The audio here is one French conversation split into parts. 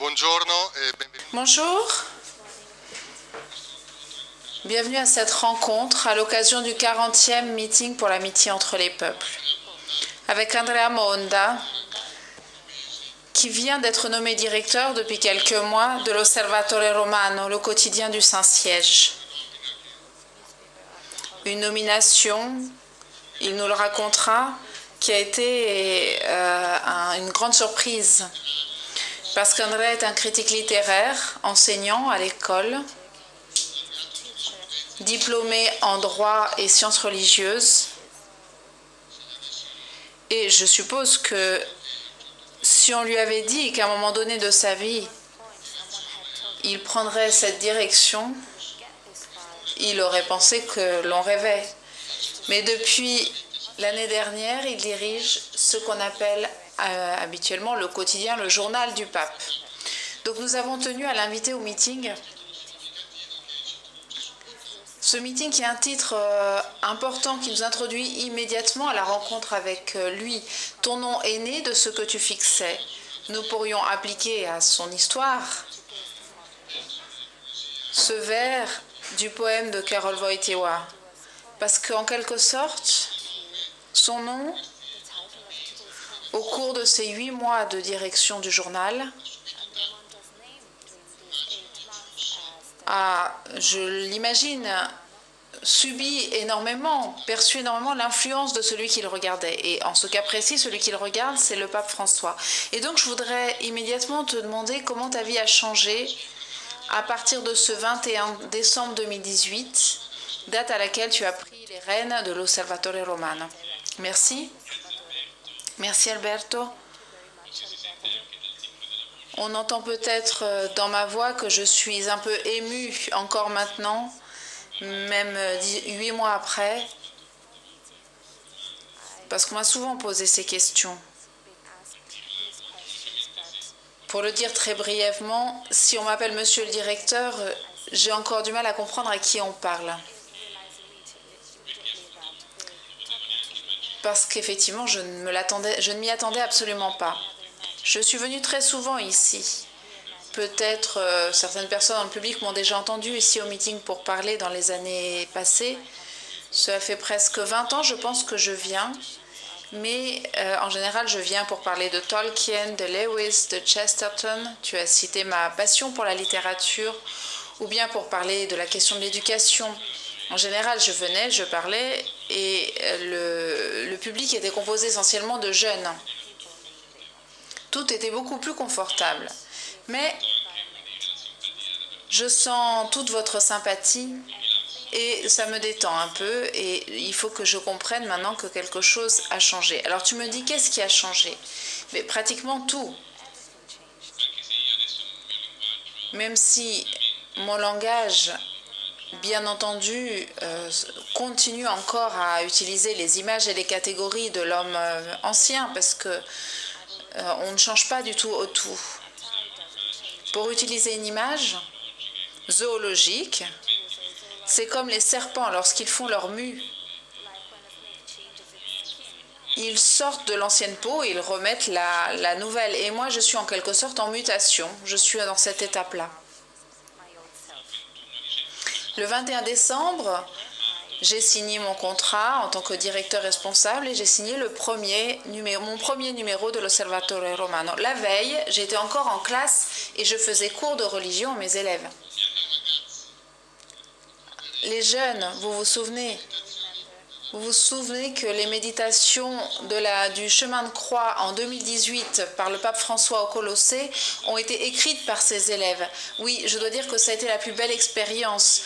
Buongiorno e benvenuti. Bonjour, bienvenue à cette rencontre à l'occasion du 40e meeting pour l'amitié entre les peuples. Avec Andrea Monda, qui vient d'être nommé directeur depuis quelques mois de l'Osservatore Romano, le quotidien du Saint-Siège. Une nomination, il nous le racontera, qui a été une grande surprise. Parce qu'Andrea est un critique littéraire, enseignant à l'école, diplômé en droit et sciences religieuses. Et je suppose que si on lui avait dit qu'à un moment donné de sa vie, il prendrait cette direction, il aurait pensé que l'on rêvait. Mais depuis l'année dernière, il dirige ce qu'on appelle habituellement le quotidien, le journal du pape. Donc nous avons tenu à l'inviter au meeting. Ce meeting qui a un titre important qui nous introduit immédiatement à la rencontre avec lui. Ton nom est né de ce que tu fixais. Nous pourrions appliquer à son histoire ce vers du poème de Karol Wojtyła. Parce qu'en quelque sorte, son nom, au cours de ces 8 mois de direction du journal, a, je l'imagine, perçu énormément l'influence de celui qu'il regardait. Et en ce cas précis, celui qu'il regarde, c'est le pape François. Et donc je voudrais immédiatement te demander comment ta vie a changé à partir de ce 21 décembre 2018, date à laquelle tu as pris les rênes de l'Osservatore Romano. Merci. Merci Alberto. On entend peut-être dans ma voix que je suis un peu émue encore maintenant, même 8 mois après, parce qu'on m'a souvent posé ces questions. Pour le dire très brièvement, si on m'appelle monsieur le directeur, j'ai encore du mal à comprendre à qui on parle. Parce qu'effectivement, je ne m'y attendais absolument pas. Je suis venue très souvent ici. Peut-être certaines personnes dans le public m'ont déjà entendu ici au meeting pour parler dans les années passées. Cela fait presque 20 ans, je pense, que je viens. Mais en général, je viens pour parler de Tolkien, de Lewis, de Chesterton. Tu as cité ma passion pour la littérature, ou bien pour parler de la question de l'éducation. En général, je venais, je parlais, et le public était composé essentiellement de jeunes. Tout était beaucoup plus confortable. Mais je sens toute votre sympathie et ça me détend un peu et il faut que je comprenne maintenant que quelque chose a changé. Alors tu me dis qu'est-ce qui a changé? Mais pratiquement tout. Même si mon langage, bien entendu, continue encore à utiliser les images et les catégories de l'homme ancien parce que on ne change pas du tout au tout. Pour utiliser une image zoologique, c'est comme les serpents lorsqu'ils font leur mue. Ils sortent de l'ancienne peau et ils remettent la nouvelle. Et moi, je suis en quelque sorte en mutation. Je suis dans cette étape-là. Le 21 décembre, j'ai signé mon contrat en tant que directeur responsable et j'ai signé mon premier numéro de l'Osservatore Romano. La veille, j'étais encore en classe et je faisais cours de religion à mes élèves. Les jeunes, vous vous souvenez que les méditations du chemin de croix en 2018 par le pape François au Colossée ont été écrites par ses élèves. Oui, je dois dire que ça a été la plus belle expérience.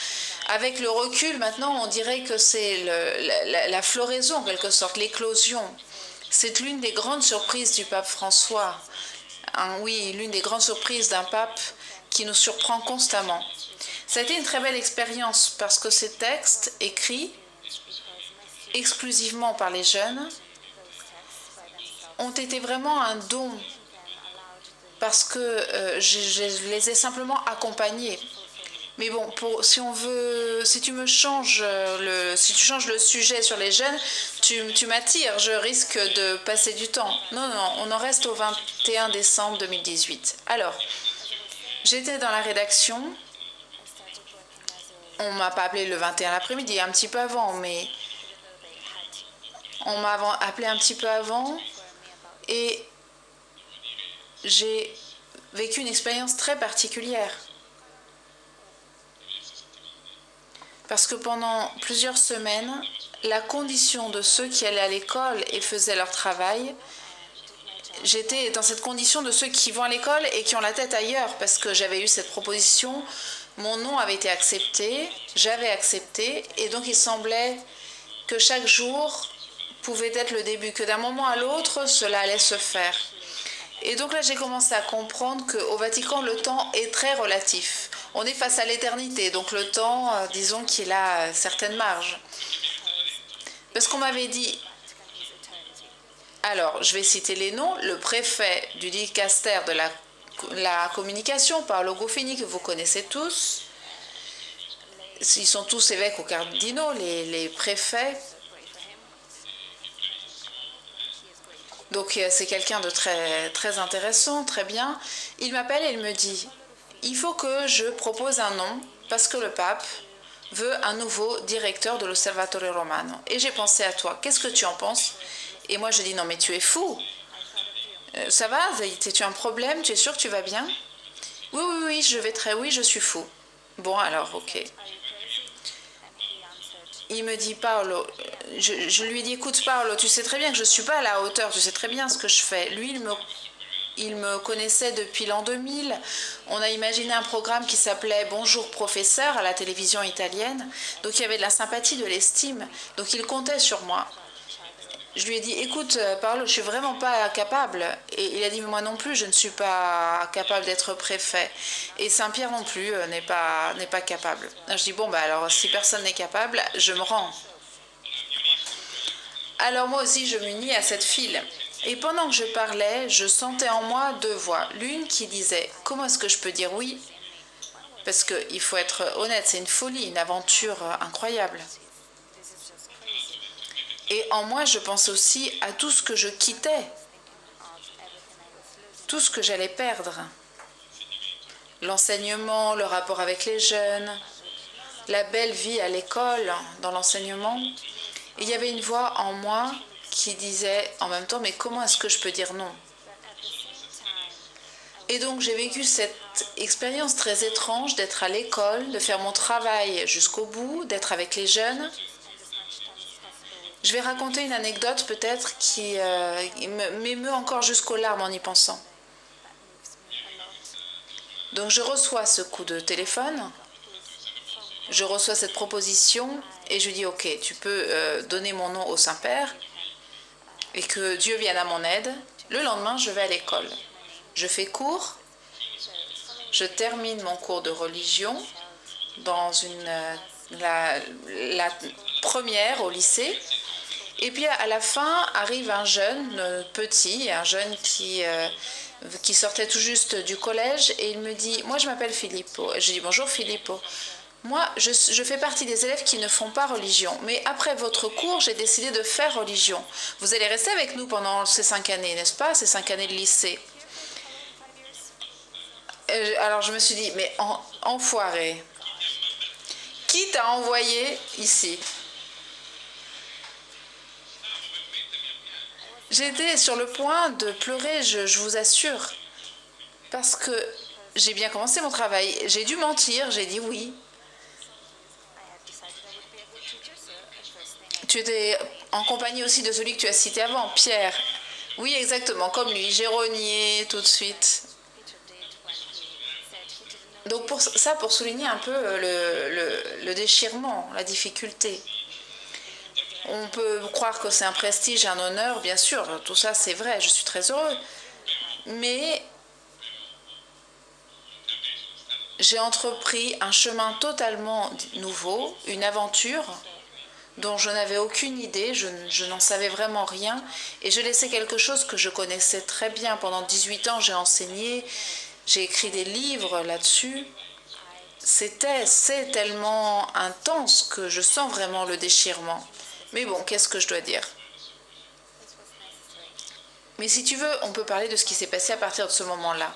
Avec le recul, maintenant, on dirait que c'est la floraison, en quelque sorte, l'éclosion. C'est l'une des grandes surprises du pape François. Oui, l'une des grandes surprises d'un pape qui nous surprend constamment. Ça a été une très belle expérience parce que ces textes écrits exclusivement par les jeunes ont été vraiment un don parce que je les ai simplement accompagnés. Mais bon, si tu changes le sujet sur les jeunes, tu m'attires, je risque de passer du temps. Non, on en reste au 21 décembre 2018. Alors, J'étais dans la rédaction. On m'a pas appelé le 21 l'après-midi, un petit peu avant, mais on m'a appelé un petit peu avant et j'ai vécu une expérience très particulière. Parce que pendant plusieurs semaines, la condition de ceux qui allaient à l'école et faisaient leur travail, j'étais dans cette condition de ceux qui vont à l'école et qui ont la tête ailleurs, parce que j'avais eu cette proposition, mon nom avait été accepté, j'avais accepté, et donc il semblait que chaque jour pouvait être le début, que d'un moment à l'autre, cela allait se faire. Et donc là, j'ai commencé à comprendre qu'au Vatican, le temps est très relatif. On est face à l'éternité, donc le temps, disons qu'il a certaines marges. Parce qu'on m'avait dit, alors je vais citer les noms, le préfet du dicaster de la communication, Paolo Goffini, que vous connaissez tous, ils sont tous évêques ou cardinaux, les préfets. Donc c'est quelqu'un de très, très intéressant, très bien. Il m'appelle et il me dit, il faut que je propose un nom parce que le pape veut un nouveau directeur de l'Osservatore Romano. Et j'ai pensé à toi, qu'est-ce que tu en penses? Et moi je dis, non mais tu es fou. Ça va? Tu as un problème? Tu es sûr que tu vas bien? Oui, oui, oui, je vais très, oui, je suis fou. Bon alors, ok. Il me dit, Paolo, je lui dis, écoute Paolo, tu sais très bien que je ne suis pas à la hauteur, tu sais très bien ce que je fais. Lui, il me connaissait depuis l'an 2000. On a imaginé un programme qui s'appelait Bonjour professeur à la télévision italienne. Donc il y avait de la sympathie, de l'estime. Donc il comptait sur moi. Je lui ai dit, écoute, Paolo, je ne suis vraiment pas capable. Et il a dit, moi non plus, je ne suis pas capable d'être préfet. Et Saint-Pierre non plus n'est pas capable. Je dis, bon, bah alors, si personne n'est capable, je me rends. Alors moi aussi, je m'unis à cette file. Et pendant que je parlais, je sentais en moi deux voix. L'une qui disait, comment est-ce que je peux dire oui? Parce qu'il faut être honnête, c'est une folie, une aventure incroyable. Et en moi, je pense aussi à tout ce que je quittais, tout ce que j'allais perdre. L'enseignement, le rapport avec les jeunes, la belle vie à l'école, dans l'enseignement. Et il y avait une voix en moi qui disait en même temps, mais comment est-ce que je peux dire non? Et donc j'ai vécu cette expérience très étrange d'être à l'école, de faire mon travail jusqu'au bout, d'être avec les jeunes. Je vais raconter une anecdote peut-être qui m'émeut encore jusqu'aux larmes en y pensant. Donc je reçois ce coup de téléphone, je reçois cette proposition et je dis ok, tu peux donner mon nom au Saint-Père et que Dieu vienne à mon aide. Le lendemain, je vais à l'école. Je fais cours, je termine mon cours de religion dans la première au lycée. Et puis à la fin arrive un jeune petit, un jeune qui sortait tout juste du collège et il me dit, moi je m'appelle Filippo. Et je dis bonjour Filippo. Moi je fais partie des élèves qui ne font pas religion, mais après votre cours j'ai décidé de faire religion. Vous allez rester avec nous pendant ces 5 années, n'est-ce pas? Ces 5 années de lycée. Alors je me suis dit, mais enfoiré, qui t'a envoyé ici? J'étais sur le point de pleurer, je vous assure, parce que j'ai bien commencé mon travail. J'ai dû mentir, j'ai dit oui. Tu étais en compagnie aussi de celui que tu as cité avant, Pierre. Oui, exactement, comme lui, j'ai renié tout de suite. Donc pour ça, pour souligner un peu le déchirement, la difficulté. On peut croire que c'est un prestige, un honneur, bien sûr, tout ça c'est vrai, je suis très heureux. Mais j'ai entrepris un chemin totalement nouveau, une aventure dont je n'avais aucune idée, je n'en savais vraiment rien, et je laissais quelque chose que je connaissais très bien. Pendant 18 ans, j'ai enseigné, j'ai écrit des livres là-dessus. C'est tellement intense que je sens vraiment le déchirement. Mais bon, qu'est-ce que je dois dire? Mais si tu veux, on peut parler de ce qui s'est passé à partir de ce moment-là.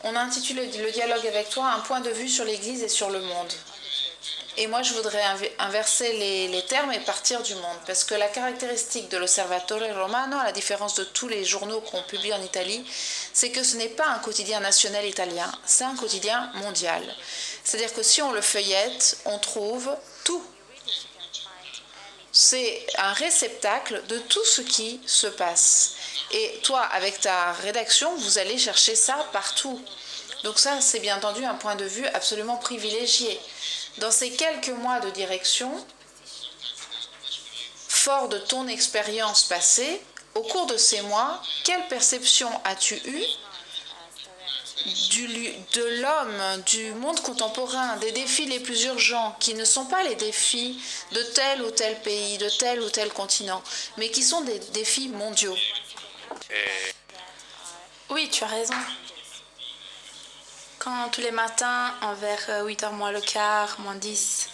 On a intitulé le dialogue avec toi un point de vue sur l'Église et sur le monde. Et moi, je voudrais inverser les termes et partir du monde. Parce que la caractéristique de l'Osservatore Romano, à la différence de tous les journaux qu'on publie en Italie, c'est que ce n'est pas un quotidien national italien, c'est un quotidien mondial. C'est-à-dire que si on le feuillette, on trouve tout. C'est un réceptacle de tout ce qui se passe. Et toi, avec ta rédaction, vous allez chercher ça partout. Donc ça, c'est bien entendu un point de vue absolument privilégié. Dans ces quelques mois de direction, fort de ton expérience passée, au cours de ces mois, quelle perception as-tu eue de l'homme, du monde contemporain, des défis les plus urgents, qui ne sont pas les défis de tel ou tel pays, de tel ou tel continent, mais qui sont des défis mondiaux? Oui, tu as raison. Quand tous les matins, vers 8h moins le quart, moins 10,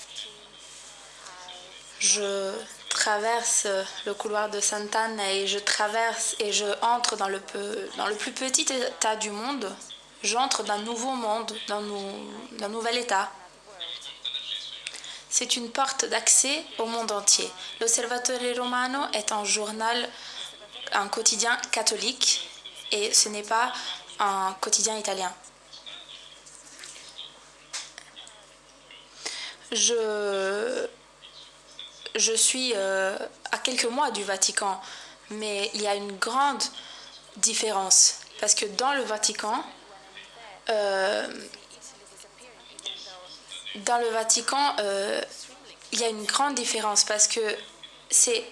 je traverse le couloir de Sant'Anna et je entre dans le plus petit état du monde, j'entre d'un nouveau monde, d'un nouvel état. C'est une porte d'accès au monde entier. L'Osservatore Romano est un journal, un quotidien catholique et ce n'est pas un quotidien italien. Je suis à quelques mois du Vatican, mais il y a une grande différence parce que dans le Vatican, il y a une grande différence parce que c'est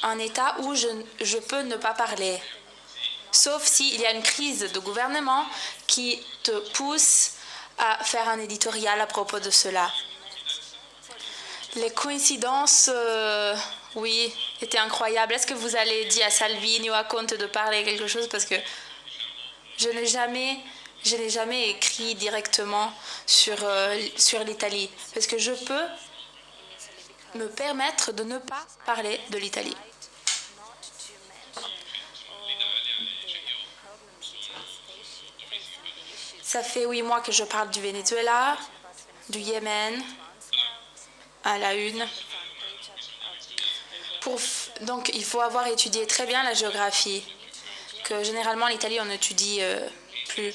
un état où je peux ne pas parler, sauf s'il y a une crise de gouvernement qui te pousse à faire un éditorial à propos de cela. Les coïncidences, oui, étaient incroyables. Est-ce que vous allez dire à Salvini ou à Conte de parler quelque chose? Parce que je n'ai jamais écrit directement sur l'Italie. Parce que je peux me permettre de ne pas parler de l'Italie. Ça fait 8 mois que je parle du Venezuela, du Yémen, à la une. Donc il faut avoir étudié très bien la géographie, que généralement l'Italie on n'étudie plus.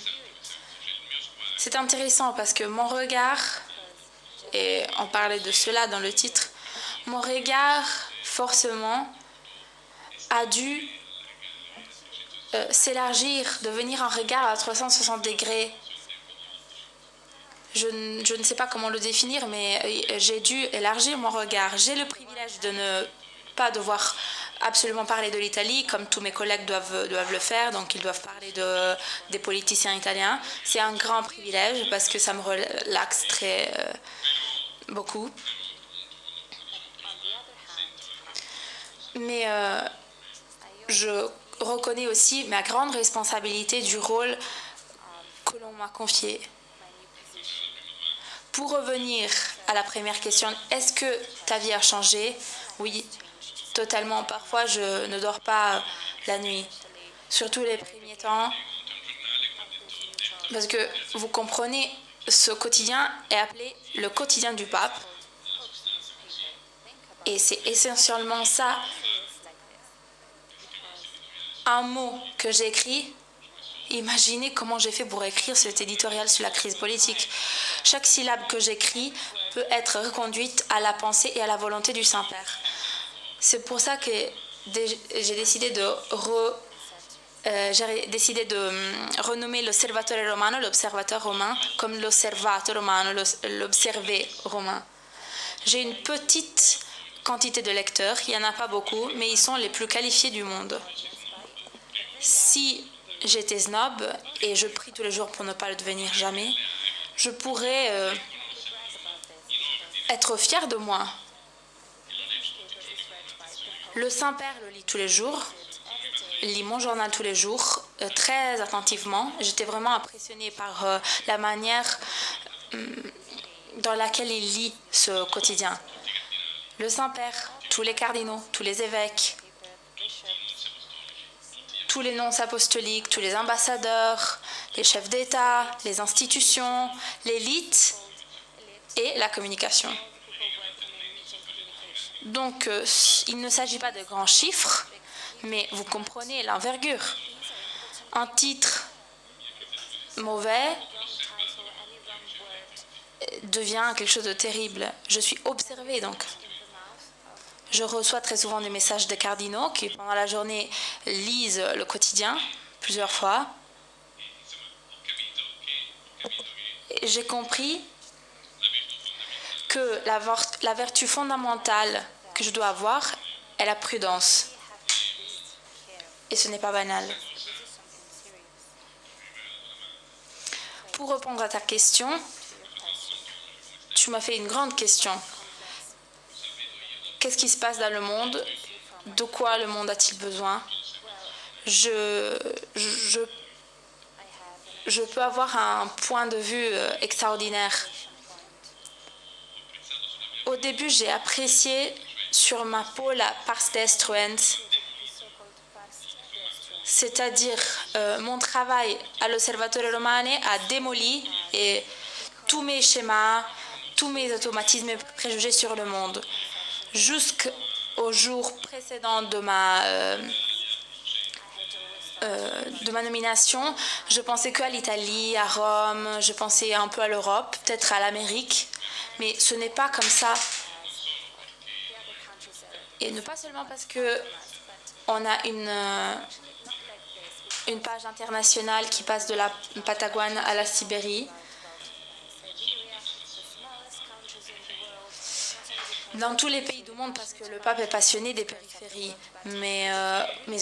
C'est intéressant parce que mon regard, et on parlait de cela dans le titre, mon regard forcément a dû s'élargir, devenir un regard à 360 degrés. Je ne sais pas comment le définir, mais j'ai dû élargir mon regard. J'ai le privilège de ne pas devoir absolument parler de l'Italie, comme tous mes collègues doivent le faire, donc ils doivent parler des politiciens italiens. C'est un grand privilège parce que ça me relaxe beaucoup. Mais je reconnais aussi ma grande responsabilité du rôle que l'on m'a confié. Pour revenir à la première question, est-ce que ta vie a changé? Oui, totalement. Parfois, je ne dors pas la nuit, surtout les premiers temps. Parce que vous comprenez, ce quotidien est appelé le quotidien du pape. Et c'est essentiellement ça. Un mot que j'ai écrit, imaginez comment j'ai fait pour écrire cet éditorial sur la crise politique. Chaque syllabe que j'écris peut être reconduite à la pensée et à la volonté du Saint-Père. C'est pour ça que j'ai décidé de renommer l'Osservatore Romano, l'observateur romain, comme l'Osservato Romano, l'observé romain. J'ai une petite quantité de lecteurs, il n'y en a pas beaucoup, mais ils sont les plus qualifiés du monde. Si j'étais snob, et je prie tous les jours pour ne pas le devenir jamais, je pourrais être fière de moi. Le Saint-Père le lit tous les jours, lit mon journal tous les jours, très attentivement. J'étais vraiment impressionnée par la manière dans laquelle il lit ce quotidien. Le Saint-Père, tous les cardinaux, tous les évêques, tous les nonces apostoliques, tous les ambassadeurs, les chefs d'État, les institutions, l'élite et la communication. Donc, il ne s'agit pas de grands chiffres, mais vous comprenez l'envergure. Un titre mauvais devient quelque chose de terrible. Je suis observée donc. Je reçois très souvent des messages de cardinaux qui, pendant la journée, lisent le quotidien plusieurs fois. J'ai compris que la vertu fondamentale que je dois avoir est la prudence. Et ce n'est pas banal. Pour répondre à ta question, tu m'as fait une grande question. Qu'est-ce qui se passe dans le monde? De quoi le monde a-t-il besoin? Je peux avoir un point de vue extraordinaire. Au début, j'ai apprécié sur ma peau la pars destruens, c'est-à-dire mon travail à l'Osservatore Romane a démoli tous mes schémas, tous mes automatismes et préjugés sur le monde. Jusqu'au jour précédent de ma nomination, je pensais qu'à l'Italie, à Rome, je pensais un peu à l'Europe, peut-être à l'Amérique, mais ce n'est pas comme ça. Et ne pas seulement parce qu'on a une page internationale qui passe de la Patagonie à la Sibérie. Dans tous les pays du monde, parce que le pape est passionné des périphéries, mais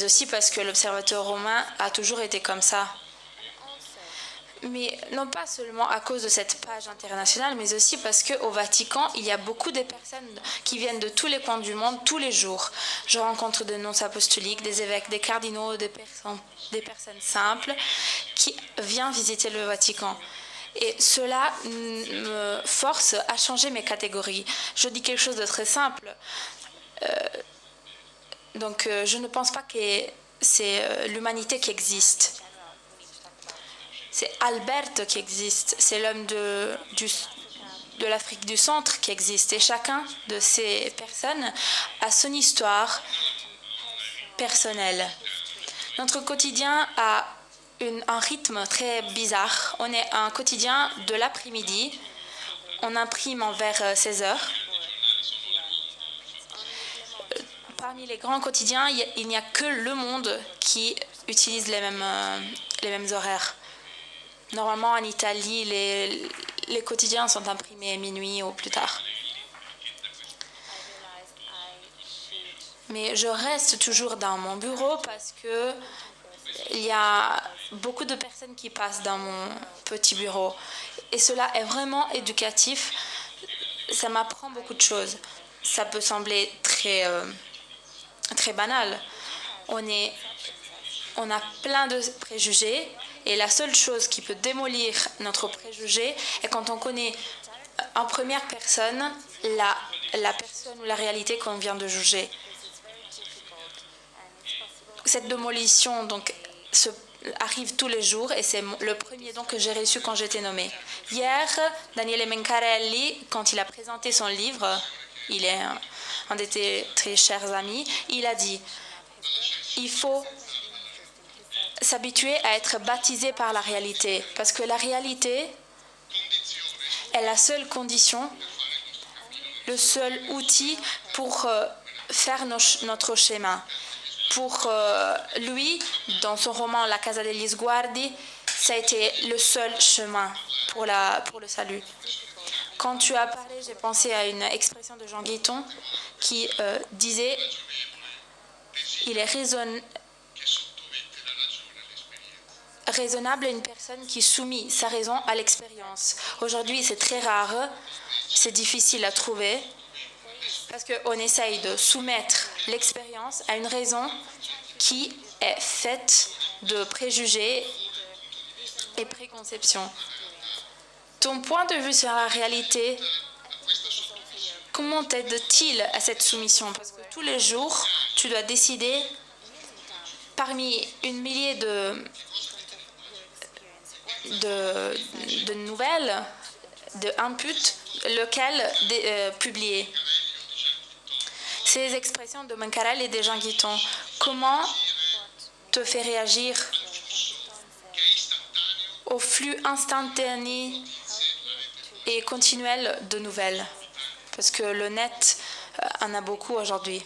aussi parce que l'Observatoire romain a toujours été comme ça. Mais non pas seulement à cause de cette page internationale, mais aussi parce qu'au Vatican, il y a beaucoup de personnes qui viennent de tous les coins du monde, tous les jours. Je rencontre des nonces apostoliques, des évêques, des cardinaux, des personnes simples qui viennent visiter le Vatican. Et cela me force à changer mes catégories. Je dis quelque chose de très simple. Je ne pense pas que c'est l'humanité qui existe. C'est Albert qui existe. C'est l'homme de l'Afrique du Centre qui existe. Et chacun de ces personnes a son histoire personnelle. Notre quotidien a un rythme très bizarre. On est un quotidien de l'après-midi. On imprime vers 16 heures. Parmi les grands quotidiens, il n'y a que Le Monde qui utilise les mêmes horaires. Normalement, en Italie, les quotidiens sont imprimés à minuit ou plus tard. Mais je reste toujours dans mon bureau parce que il y a beaucoup de personnes qui passent dans mon petit bureau. Et cela est vraiment éducatif. Ça m'apprend beaucoup de choses. Ça peut sembler très banal. On a plein de préjugés. Et la seule chose qui peut démolir notre préjugé est quand on connaît en première personne la personne ou la réalité qu'on vient de juger. Cette démolition donc arrive tous les jours et c'est le premier don que j'ai reçu quand j'étais nommée. Hier, Daniele Mencarelli, quand il a présenté son livre, il est un de tes très chers amis, il a dit « Il faut s'habituer à être baptisé par la réalité, parce que la réalité est la seule condition, le seul outil pour faire notre schéma. » Pour lui, dans son roman La Casa degli Sguardi, ça a été le seul chemin pour le salut. Quand tu as parlé, j'ai pensé à une expression de Jean Guiton qui disait « Il est raisonnable une personne qui soumet sa raison à l'expérience. » Aujourd'hui, c'est très rare, c'est difficile à trouver, parce qu'on essaye de soumettre l'expérience à une raison qui est faite de préjugés et préconceptions. Ton point de vue sur la réalité, comment t'aide-t-il à cette soumission? Parce que tous les jours, tu dois décider parmi une millier de nouvelles, de input, lequel publier. Ces expressions de Menkarel et de Jean Guiton, comment te fait réagir au flux instantané et continuel de nouvelles? Parce que le net en a beaucoup aujourd'hui.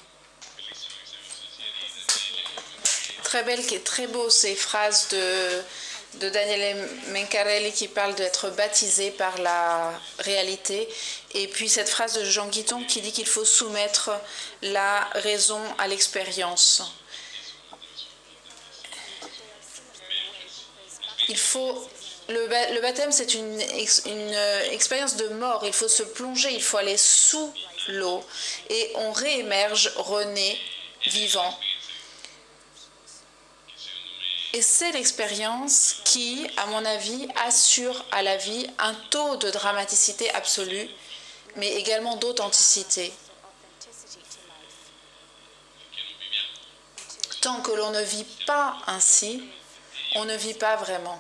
Très belle, très beau ces phrases de Daniele Mencarelli qui parle d'être baptisé par la réalité. Et puis cette phrase de Jean Guiton qui dit qu'il faut soumettre la raison à l'expérience. Le baptême, c'est une expérience de mort. Il faut se plonger, il faut aller sous l'eau. Et on réémerge, renaît, vivant. Et c'est l'expérience qui, à mon avis, assure à la vie un taux de dramaticité absolue, mais également d'authenticité. Tant que l'on ne vit pas ainsi, on ne vit pas vraiment.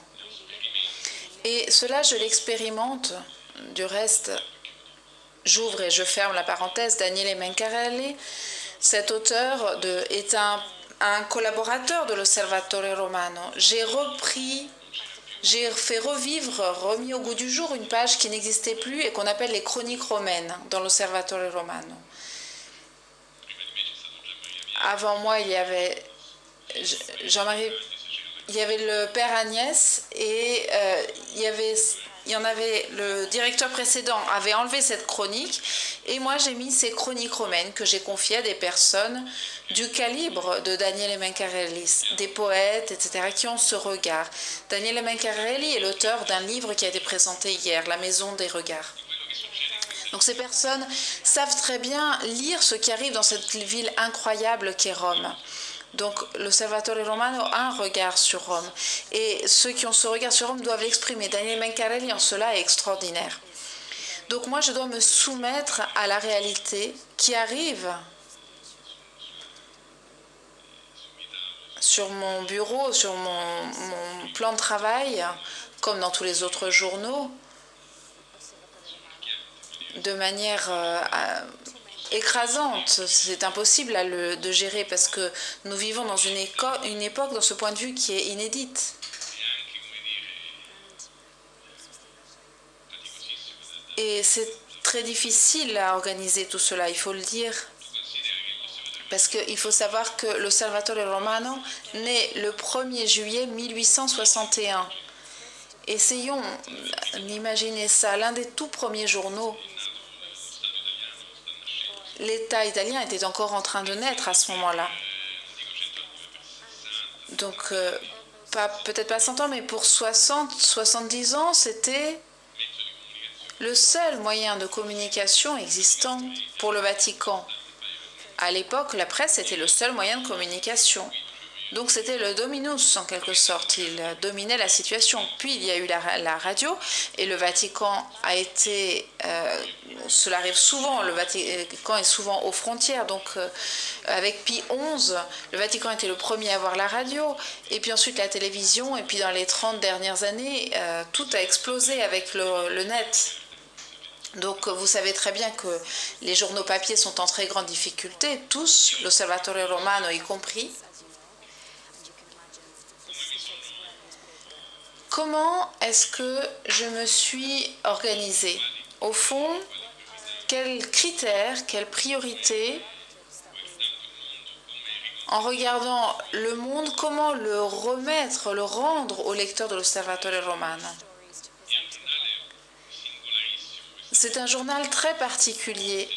Et cela, je l'expérimente. Du reste, j'ouvre et je ferme la parenthèse, Daniele Mencarelli, cet auteur est un collaborateur de l'Osservatore Romano. J'ai fait remis au goût du jour une page qui n'existait plus et qu'on appelle les chroniques romaines dans l'Osservatore Romano. Avant moi, il y avait Jean-Marie, il y avait le père Agnès et il y en avait, le directeur précédent avait enlevé cette chronique et moi j'ai mis ces chroniques romaines que j'ai confiées à des personnes du calibre de Daniele Mencarelli, des poètes, etc., qui ont ce regard. Daniele Mencarelli est l'auteur d'un livre qui a été présenté hier, La Maison des Regards. Donc ces personnes savent très bien lire ce qui arrive dans cette ville incroyable qu'est Rome. Donc l'Osservatore Romano a un regard sur Rome. Et ceux qui ont ce regard sur Rome doivent l'exprimer. Daniele Mencarelli en cela est extraordinaire. Donc moi je dois me soumettre à la réalité qui arrive sur mon bureau, sur mon plan de travail, comme dans tous les autres journaux, de manière écrasante. C'est impossible de gérer parce que nous vivons dans une époque, dans ce point de vue, qui est inédite. Et c'est très difficile à organiser tout cela, il faut le dire. Parce qu'il faut savoir que l'Osservatore Romano naît le 1er juillet 1861. Essayons d'imaginer ça, l'un des tout premiers journaux. L'État italien était encore en train de naître à ce moment-là. Donc, peut-être pas 100 ans, mais pour 60, 70 ans, c'était le seul moyen de communication existant pour le Vatican. À l'époque, la presse était le seul moyen de communication. Donc c'était le dominus en quelque sorte, il dominait la situation. Puis il y a eu la radio et le Vatican a été, cela arrive souvent, le Vatican est souvent aux frontières, donc avec Pie XI, le Vatican était le premier à avoir la radio, et puis ensuite la télévision, et puis dans les 30 dernières années, tout a explosé avec le net. Donc vous savez très bien que les journaux papier sont en très grande difficulté, tous, l'Osservatore Romano y compris. Comment est-ce que je me suis organisée? Au fond, quels critères, quelles priorités, en regardant le monde, comment le rendre au lecteur de l'Osservatore Romano? C'est un journal très particulier.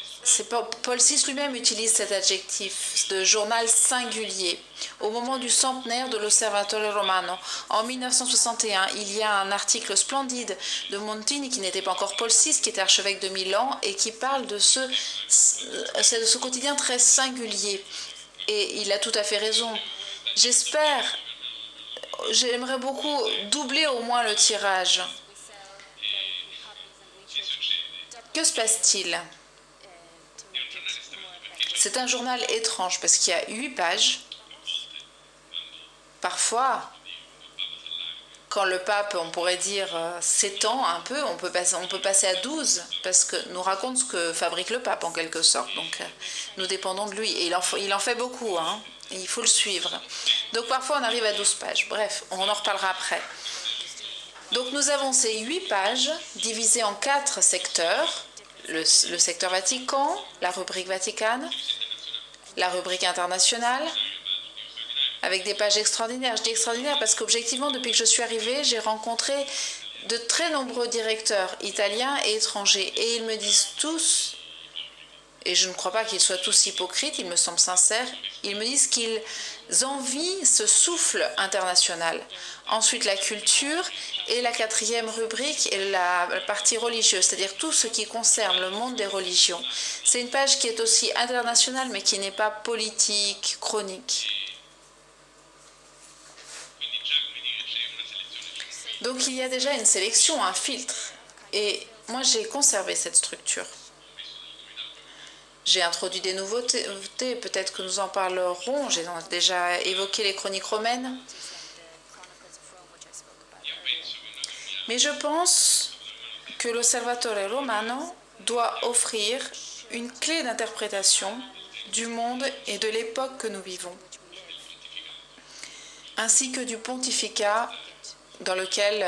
Paul VI lui-même utilise cet adjectif de journal singulier. Au moment du centenaire de l'Osservatore Romano, en 1961, il y a un article splendide de Montini, qui n'était pas encore Paul VI, qui était archevêque de Milan, et qui parle de ce quotidien très singulier. Et il a tout à fait raison. J'aimerais beaucoup doubler au moins le tirage. Que se passe-t-il? C'est un journal étrange parce qu'il y a 8 pages. Parfois, quand le pape, on pourrait dire, s'étend un peu, on peut passer à 12, parce que nous raconte ce que fabrique le pape en quelque sorte. Donc nous dépendons de lui. Et il en fait beaucoup, hein. Et il faut le suivre. Donc parfois on arrive à 12 pages. Bref, on en reparlera après. Donc nous avons ces 8 pages divisées en 4 secteurs. Le secteur Vatican, la rubrique Vatican, la rubrique internationale, avec des pages extraordinaires. Je dis extraordinaires parce qu'objectivement, depuis que je suis arrivée, j'ai rencontré de très nombreux directeurs italiens et étrangers. Et ils me disent tous, et je ne crois pas qu'ils soient tous hypocrites, ils me semblent sincères, ils me disent qu'ils envient ce souffle international. Ensuite, la culture et la 4e rubrique est la partie religieuse, c'est-à-dire tout ce qui concerne le monde des religions. C'est une page qui est aussi internationale, mais qui n'est pas politique, chronique. Donc il y a déjà une sélection, un filtre. Et moi, j'ai conservé cette structure. J'ai introduit des nouveautés, peut-être que nous en parlerons. J'ai déjà évoqué les chroniques romaines. Mais je pense que l'Osservatore Romano doit offrir une clé d'interprétation du monde et de l'époque que nous vivons, ainsi que du pontificat dans lequel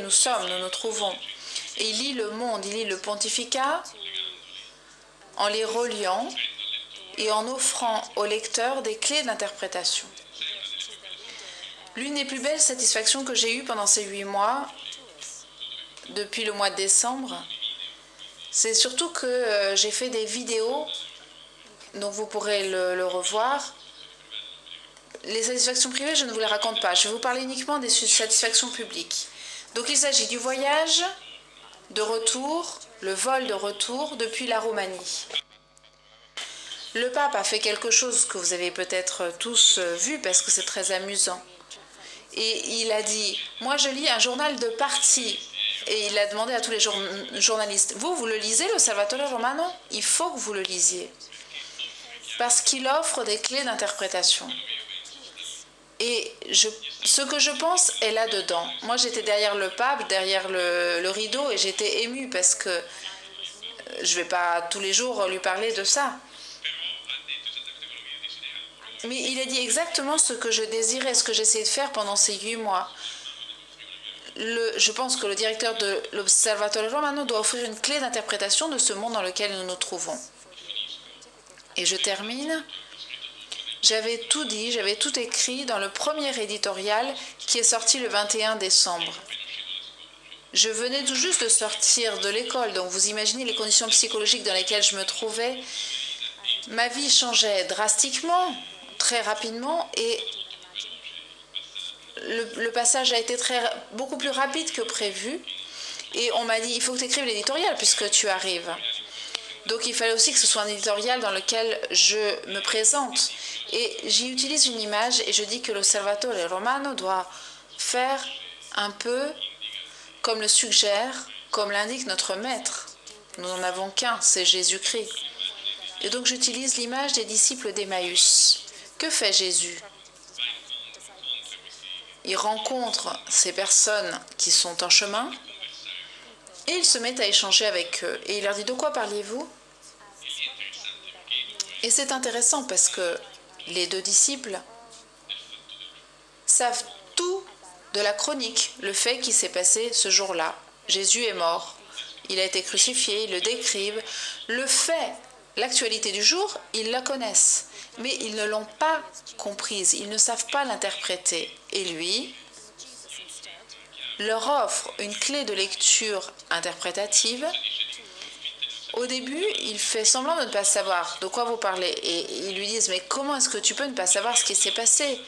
nous nous trouvons. Et il lit le monde, il lit le pontificat en les reliant et en offrant au lecteur des clés d'interprétation. L'une des plus belles satisfactions que j'ai eues pendant ces 8 mois, depuis le mois de décembre, c'est surtout que j'ai fait des vidéos, donc vous pourrez le revoir. Les satisfactions privées, je ne vous les raconte pas. Je vais vous parler uniquement des satisfactions publiques. Donc il s'agit du voyage de retour, le vol de retour depuis la Roumanie. Le pape a fait quelque chose que vous avez peut-être tous vu parce que c'est très amusant. Et il a dit, moi je lis un journal de parti. Et il a demandé à tous les journalistes, vous le lisez, le Salvatore Romano? Il faut que vous le lisiez. Parce qu'il offre des clés d'interprétation. Et ce que je pense est là-dedans. Moi, j'étais derrière le pape, derrière le rideau, et j'étais émue parce que je ne vais pas tous les jours lui parler de ça. Mais il a dit exactement ce que je désirais, ce que j'essayais de faire pendant ces 8 mois. Je pense que le directeur de l'Osservatore Romano doit offrir une clé d'interprétation de ce monde dans lequel nous nous trouvons. Et je termine. J'avais tout dit, j'avais tout écrit dans le premier éditorial qui est sorti le 21 décembre. Je venais tout juste de sortir de l'école, donc vous imaginez les conditions psychologiques dans lesquelles je me trouvais. Ma vie changeait drastiquement, très rapidement, et le passage a été beaucoup plus rapide que prévu. Et on m'a dit, il faut que tu écrives l'éditorial puisque tu arrives. Donc il fallait aussi que ce soit un éditorial dans lequel je me présente. Et j'y utilise une image et je dis que l'Osservatore Romano doit faire un peu comme le suggère, comme l'indique notre maître. Nous n'en avons qu'un, c'est Jésus-Christ. Et donc j'utilise l'image des disciples d'Emmaüs. Que fait Jésus? Il rencontre ces personnes qui sont en chemin et il se met à échanger avec eux. Et il leur dit, de quoi parliez-vous? Et c'est intéressant parce que les 2 disciples savent tout de la chronique, le fait qui s'est passé ce jour-là. Jésus est mort, il a été crucifié, ils le décrivent. Le fait, l'actualité du jour, ils la connaissent, mais ils ne l'ont pas comprise, ils ne savent pas l'interpréter. Et lui leur offre une clé de lecture interprétative. Au début, il fait semblant de ne pas savoir de quoi vous parlez. Et ils lui disent, mais comment est-ce que tu peux ne pas savoir ce qui s'est passé?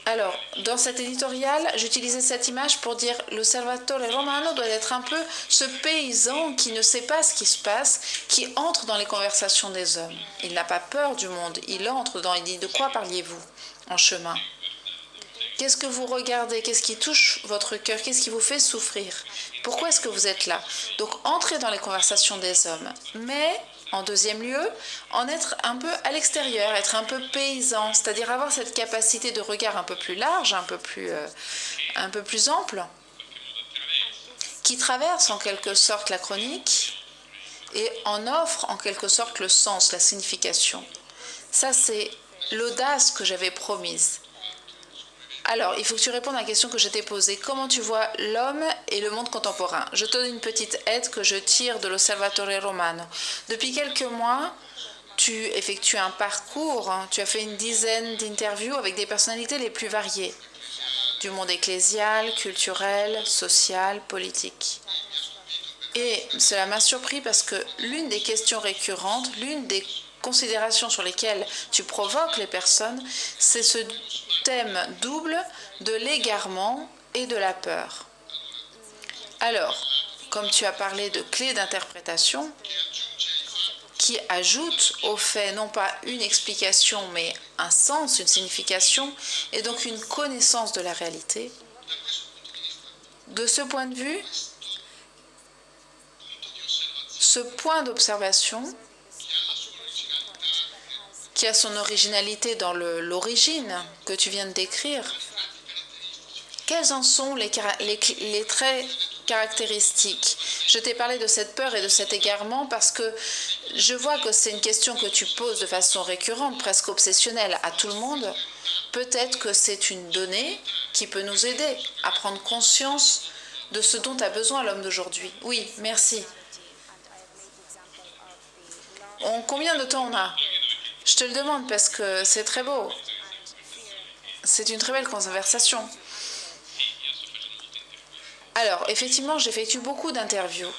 Alors, dans cet éditorial, j'utilisais cette image pour dire l'Osservatore Romano doit être un peu ce paysan qui ne sait pas ce qui se passe, qui entre dans les conversations des hommes. Il n'a pas peur du monde, il entre dans, il dit, de quoi parliez-vous en chemin? Qu'est-ce que vous regardez? Qu'est-ce qui touche votre cœur? Qu'est-ce qui vous fait souffrir? Pourquoi est-ce que vous êtes là? Donc, entrez dans les conversations des hommes, mais En deuxième lieu, en être un peu à l'extérieur, être un peu paysan, c'est-à-dire avoir cette capacité de regard un peu plus large, un peu plus ample, qui traverse en quelque sorte la chronique et en offre en quelque sorte le sens, la signification. Ça, c'est l'audace que j'avais promise. Alors, il faut que tu répondes à la question que je t'ai posée. Comment tu vois l'homme et le monde contemporain? Je te donne une petite aide que je tire de l'Osservatore Romano. Depuis quelques mois, tu effectues un parcours, tu as fait une dizaine d'interviews avec des personnalités les plus variées, du monde ecclésial, culturel, social, politique. Et cela m'a surpris parce que l'une des questions récurrentes, l'une des considérations sur lesquelles tu provoques les personnes, c'est ce thème double de l'égarement et de la peur. Alors, comme tu as parlé de clés d'interprétation, qui ajoutent au fait non pas une explication, mais un sens, une signification, et donc une connaissance de la réalité, de ce point de vue, ce point d'observation, qui a son originalité dans l'origine que tu viens de décrire, quels en sont les traits caractéristiques? Je t'ai parlé de cette peur et de cet égarement parce que je vois que c'est une question que tu poses de façon récurrente, presque obsessionnelle à tout le monde. Peut-être que c'est une donnée qui peut nous aider à prendre conscience de ce dont a besoin l'homme d'aujourd'hui. Oui, merci. Combien de temps on a? Je te le demande parce que c'est très beau. C'est une très belle conversation. Alors, effectivement, j'effectue beaucoup d'interviews.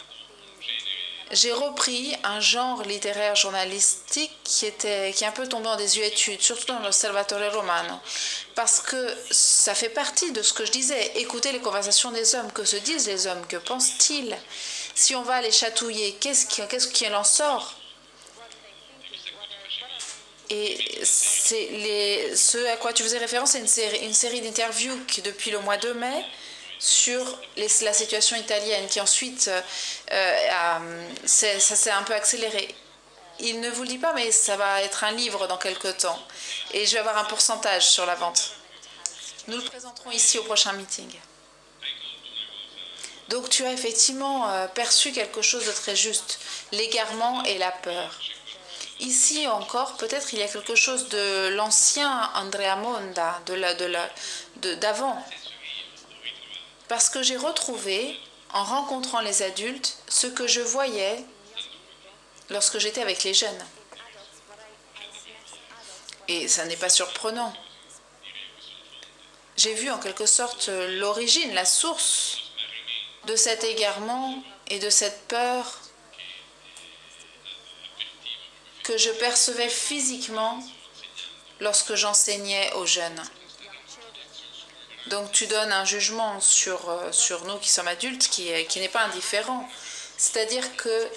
J'ai repris un genre littéraire journalistique qui est un peu tombé en désuétude, surtout dans l'Osservatore Romano, parce que ça fait partie de ce que je disais. Écouter les conversations des hommes, que se disent les hommes, que pensent-ils? Si on va les chatouiller, qu'est-ce qu'il en sort? Et ce à quoi tu faisais référence, c'est une série d'interviews qui, depuis le mois de mai, sur la situation italienne, qui ensuite, ça s'est un peu accéléré. Il ne vous le dit pas, mais ça va être un livre dans quelques temps. Et je vais avoir un pourcentage sur la vente. Nous le présenterons ici au prochain meeting. Donc tu as effectivement perçu quelque chose de très juste, l'égarement et la peur. Ici encore, peut-être il y a quelque chose de l'ancien Andrea Monda, d'avant. Parce que j'ai retrouvé, en rencontrant les adultes, ce que je voyais lorsque j'étais avec les jeunes. Et ça n'est pas surprenant. J'ai vu en quelque sorte l'origine, la source de cet égarement et de cette peur que je percevais physiquement lorsque j'enseignais aux jeunes. Donc tu donnes un jugement sur nous qui sommes adultes qui n'est pas indifférent. C'est-à-dire que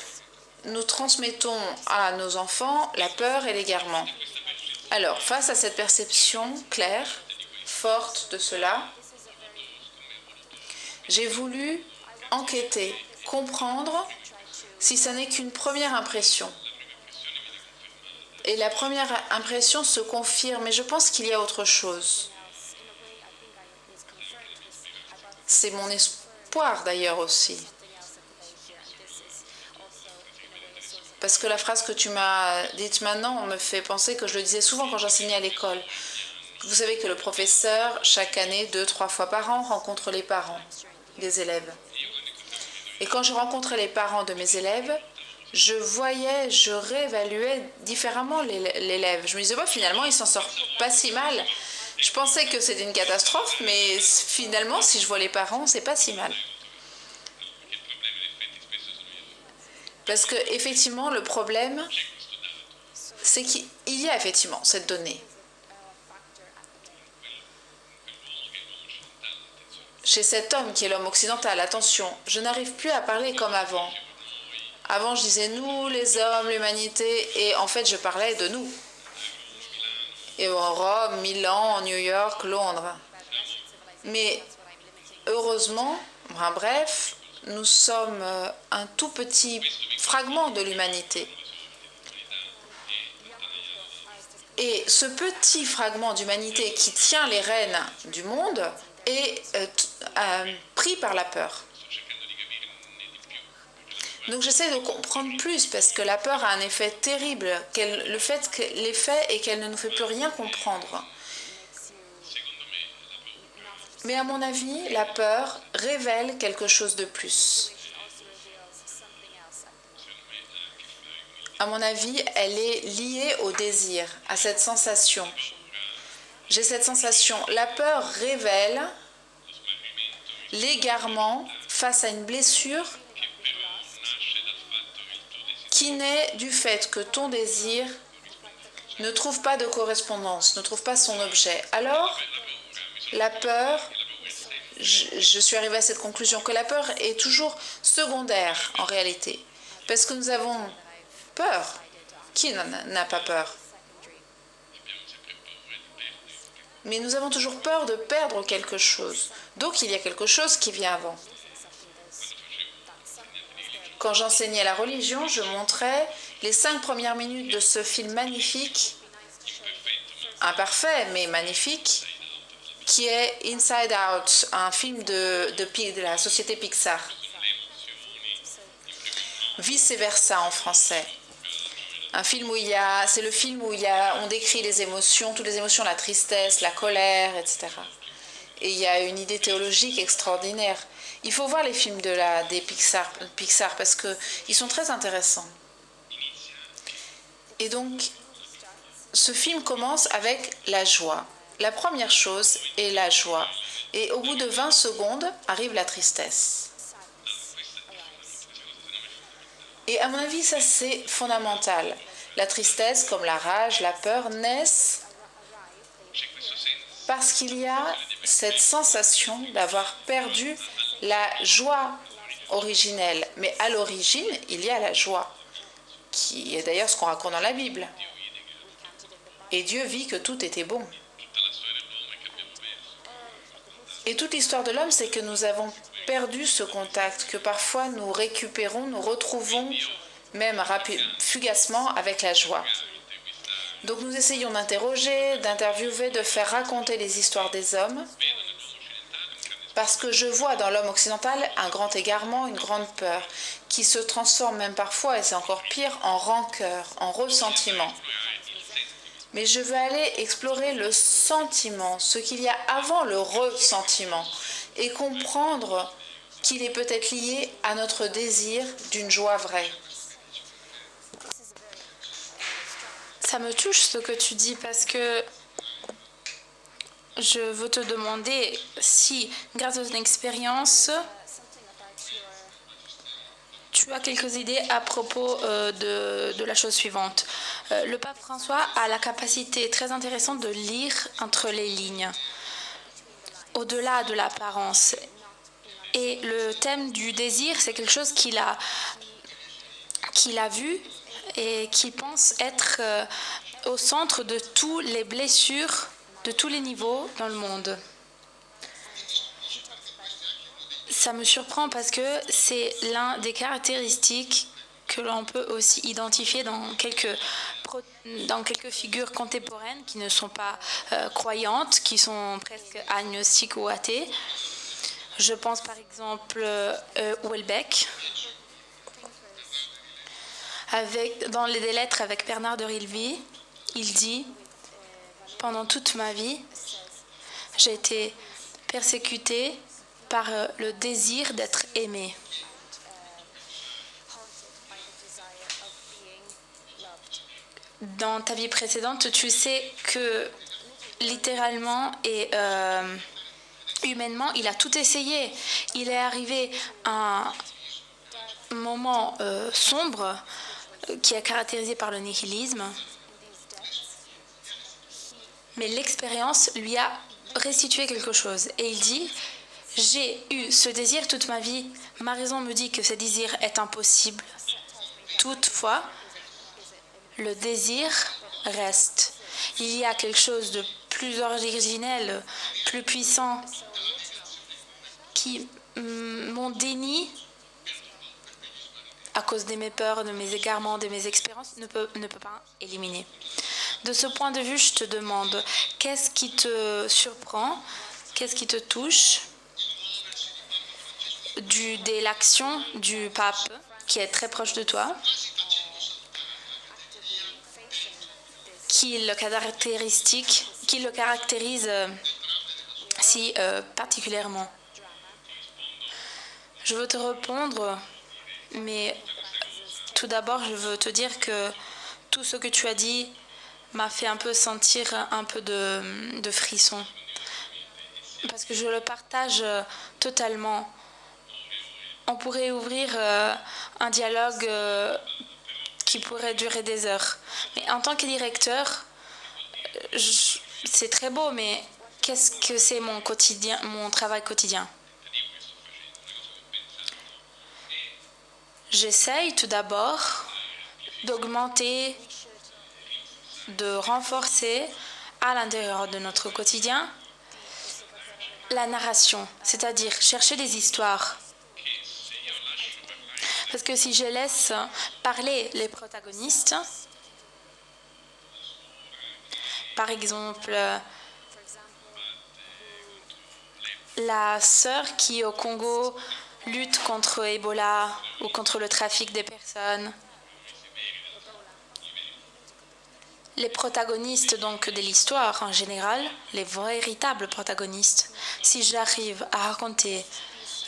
nous transmettons à nos enfants la peur et l'égarement. Alors, face à cette perception claire, forte de cela, j'ai voulu enquêter, comprendre si ça n'est qu'une première impression. Et la première impression se confirme, mais je pense qu'il y a autre chose. C'est mon espoir d'ailleurs aussi. Parce que la phrase que tu m'as dite maintenant me fait penser que je le disais souvent quand j'enseignais à l'école. Vous savez que le professeur, chaque année, 2-3 fois par an, rencontre les parents des élèves. Et quand je rencontrais les parents de mes élèves, je réévaluais différemment l'élève. Je me disais, finalement, il s'en sort pas si mal. Je pensais que c'était une catastrophe, mais finalement, si je vois les parents, c'est pas si mal. Parce que effectivement, le problème, c'est qu'il y a effectivement cette donnée. Chez cet homme qui est l'homme occidental, attention, je n'arrive plus à parler comme avant. Avant, je disais nous, les hommes, l'humanité, et en fait, je parlais de nous. Et en Rome, Milan, New York, Londres. Mais heureusement, bref, nous sommes un tout petit fragment de l'humanité. Et ce petit fragment d'humanité qui tient les rênes du monde est pris par la peur. Donc j'essaie de comprendre plus parce que la peur a un effet terrible. L'effet est qu'elle ne nous fait plus rien comprendre. Mais à mon avis, la peur révèle quelque chose de plus. À mon avis, elle est liée au désir, à cette sensation. J'ai cette sensation. La peur révèle l'égarement face à une blessure qui naît du fait que ton désir ne trouve pas de correspondance, ne trouve pas son objet. Alors, la peur, je suis arrivée à cette conclusion, que la peur est toujours secondaire en réalité. Parce que nous avons peur. Qui n'a pas peur? Mais nous avons toujours peur de perdre quelque chose. Donc il y a quelque chose qui vient avant. Quand j'enseignais la religion, je montrais les 5 premières minutes de ce film magnifique, imparfait mais magnifique, qui est Inside Out, un film de la société Pixar. Vice versa en français. Un film où c'est le film où on décrit les émotions, toutes les émotions, la tristesse, la colère, etc. Et il y a une idée théologique extraordinaire. Il faut voir les films des Pixar parce qu'ils sont très intéressants. Et donc, ce film commence avec la joie. La première chose est la joie. Et au bout de 20 secondes, arrive la tristesse. Et à mon avis, ça c'est fondamental. La tristesse, comme la rage, la peur, naissent parce qu'il y a cette sensation d'avoir perdu la joie originelle. Mais à l'origine, il y a la joie, qui est d'ailleurs ce qu'on raconte dans la Bible. Et Dieu vit que tout était bon. Et toute l'histoire de l'homme, c'est que nous avons perdu ce contact, que parfois nous récupérons, nous retrouvons même fugacement avec la joie. Donc nous essayons d'interroger, d'interviewer, de faire raconter les histoires des hommes, parce que je vois dans l'homme occidental un grand égarement, une grande peur, qui se transforme même parfois, et c'est encore pire, en rancœur, en ressentiment. Mais je veux aller explorer le sentiment, ce qu'il y a avant le ressentiment, et comprendre qu'il est peut-être lié à notre désir d'une joie vraie. Ça me touche ce que tu dis parce que je veux te demander si, grâce à ton expérience, tu as quelques idées à propos de la chose suivante. Le pape François a la capacité très intéressante de lire entre les lignes, au-delà de l'apparence. Et le thème du désir, c'est quelque chose qu'il a vu et qui pense être au centre de toutes les blessures, de tous les niveaux dans le monde. Ça me surprend parce que c'est l'un des caractéristiques que l'on peut aussi identifier dans quelques figures contemporaines qui ne sont pas croyantes, qui sont presque agnostiques ou athées. Je pense par exemple Houellebecq, dans des lettres avec Bernard de Rilvy, il dit « Pendant toute ma vie, j'ai été persécuté par le désir d'être aimé. » Dans ta vie précédente, tu sais que littéralement et humainement, il a tout essayé. Il est arrivé à un moment sombre qui est caractérisé par le nihilisme. Mais l'expérience lui a restitué quelque chose. Et il dit, j'ai eu ce désir toute ma vie. Ma raison me dit que ce désir est impossible. Toutefois, le désir reste. Il y a quelque chose de plus originel, plus puissant, qui mon déni, à cause de mes peurs, de mes égarements, de mes expériences, ne peut pas éliminer. De ce point de vue, je te demande, qu'est-ce qui te surprend? Qu'est-ce qui te touche de l'action du pape, qui est très proche de toi, qui le caractérise si particulièrement? Je veux te répondre, mais tout d'abord, je veux te dire que tout ce que tu as dit m'a fait un peu sentir un peu de frisson. Parce que je le partage totalement. On pourrait ouvrir un dialogue qui pourrait durer des heures. Mais en tant que directeur, c'est très beau, mais qu'est-ce que c'est mon travail quotidien? J'essaye tout d'abord d'augmenter, de renforcer à l'intérieur de notre quotidien la narration, c'est-à-dire chercher des histoires. Parce que si je laisse parler les protagonistes, par exemple, la sœur qui au Congo lutte contre Ebola ou contre le trafic des personnes, les protagonistes donc de l'histoire en général, les véritables protagonistes, si j'arrive à raconter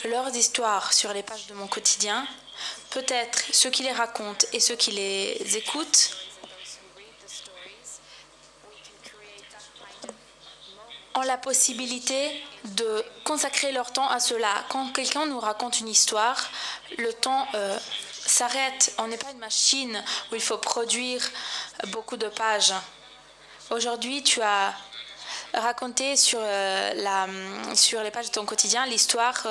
leurs histoires sur les pages de mon quotidien, peut-être ceux qui les racontent et ceux qui les écoutent ont la possibilité de consacrer leur temps à cela. Quand quelqu'un nous raconte une histoire, le temps s'arrête. On n'est pas une machine où il faut produire beaucoup de pages. Aujourd'hui, tu as raconté sur les pages de ton quotidien l'histoire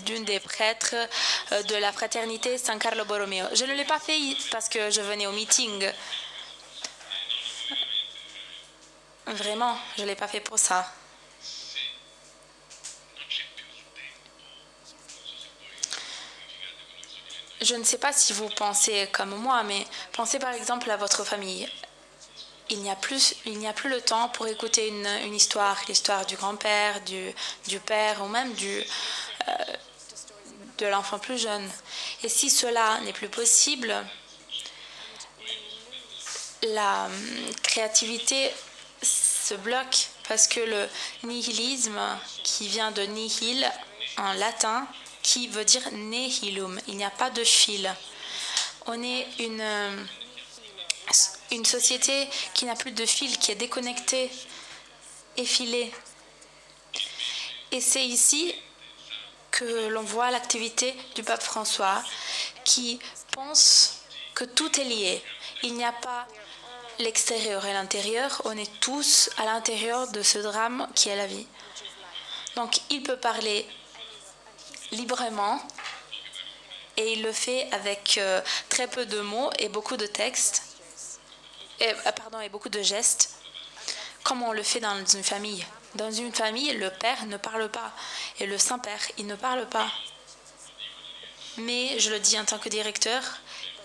d'une des prêtres de la fraternité San Carlo Borromeo. Je ne l'ai pas fait parce que je venais au meeting. Vraiment, je ne l'ai pas fait pour ça. Je ne sais pas si vous pensez comme moi, mais pensez par exemple à votre famille. Il n'y a plus le temps pour écouter une histoire, l'histoire du grand-père, du père ou même de l'enfant plus jeune. Et si cela n'est plus possible, la créativité se bloque parce que le nihilisme, qui vient de nihil en latin, qui veut dire nihilum, il n'y a pas de fil. On est une société qui n'a plus de fil, qui est déconnectée, effilée. Et c'est ici que l'on voit l'activité du pape François, qui pense que tout est lié. Il n'y a pas l'extérieur et l'intérieur, on est tous à l'intérieur de ce drame qui est la vie. Donc il peut parler librement et il le fait avec très peu de mots et beaucoup de textes, et beaucoup de gestes, comme on le fait dans une famille. Dans une famille, le père ne parle pas et le Saint-Père, il ne parle pas. Mais je le dis en tant que directeur,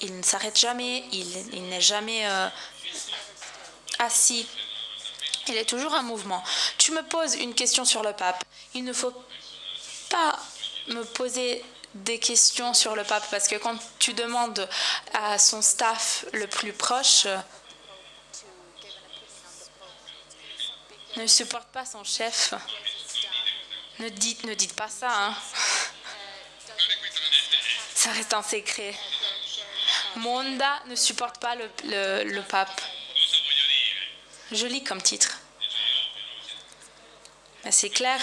il ne s'arrête jamais, il n'est jamais assis. Il est toujours en mouvement. Tu me poses une question sur le pape. Il ne faut pas me poser des questions sur le pape parce que quand tu demandes à son staff le plus proche, ne supporte pas son chef. Ne dites pas ça, hein. Ça reste un secret. Monda ne supporte pas le pape. Joli comme titre. Mais c'est clair.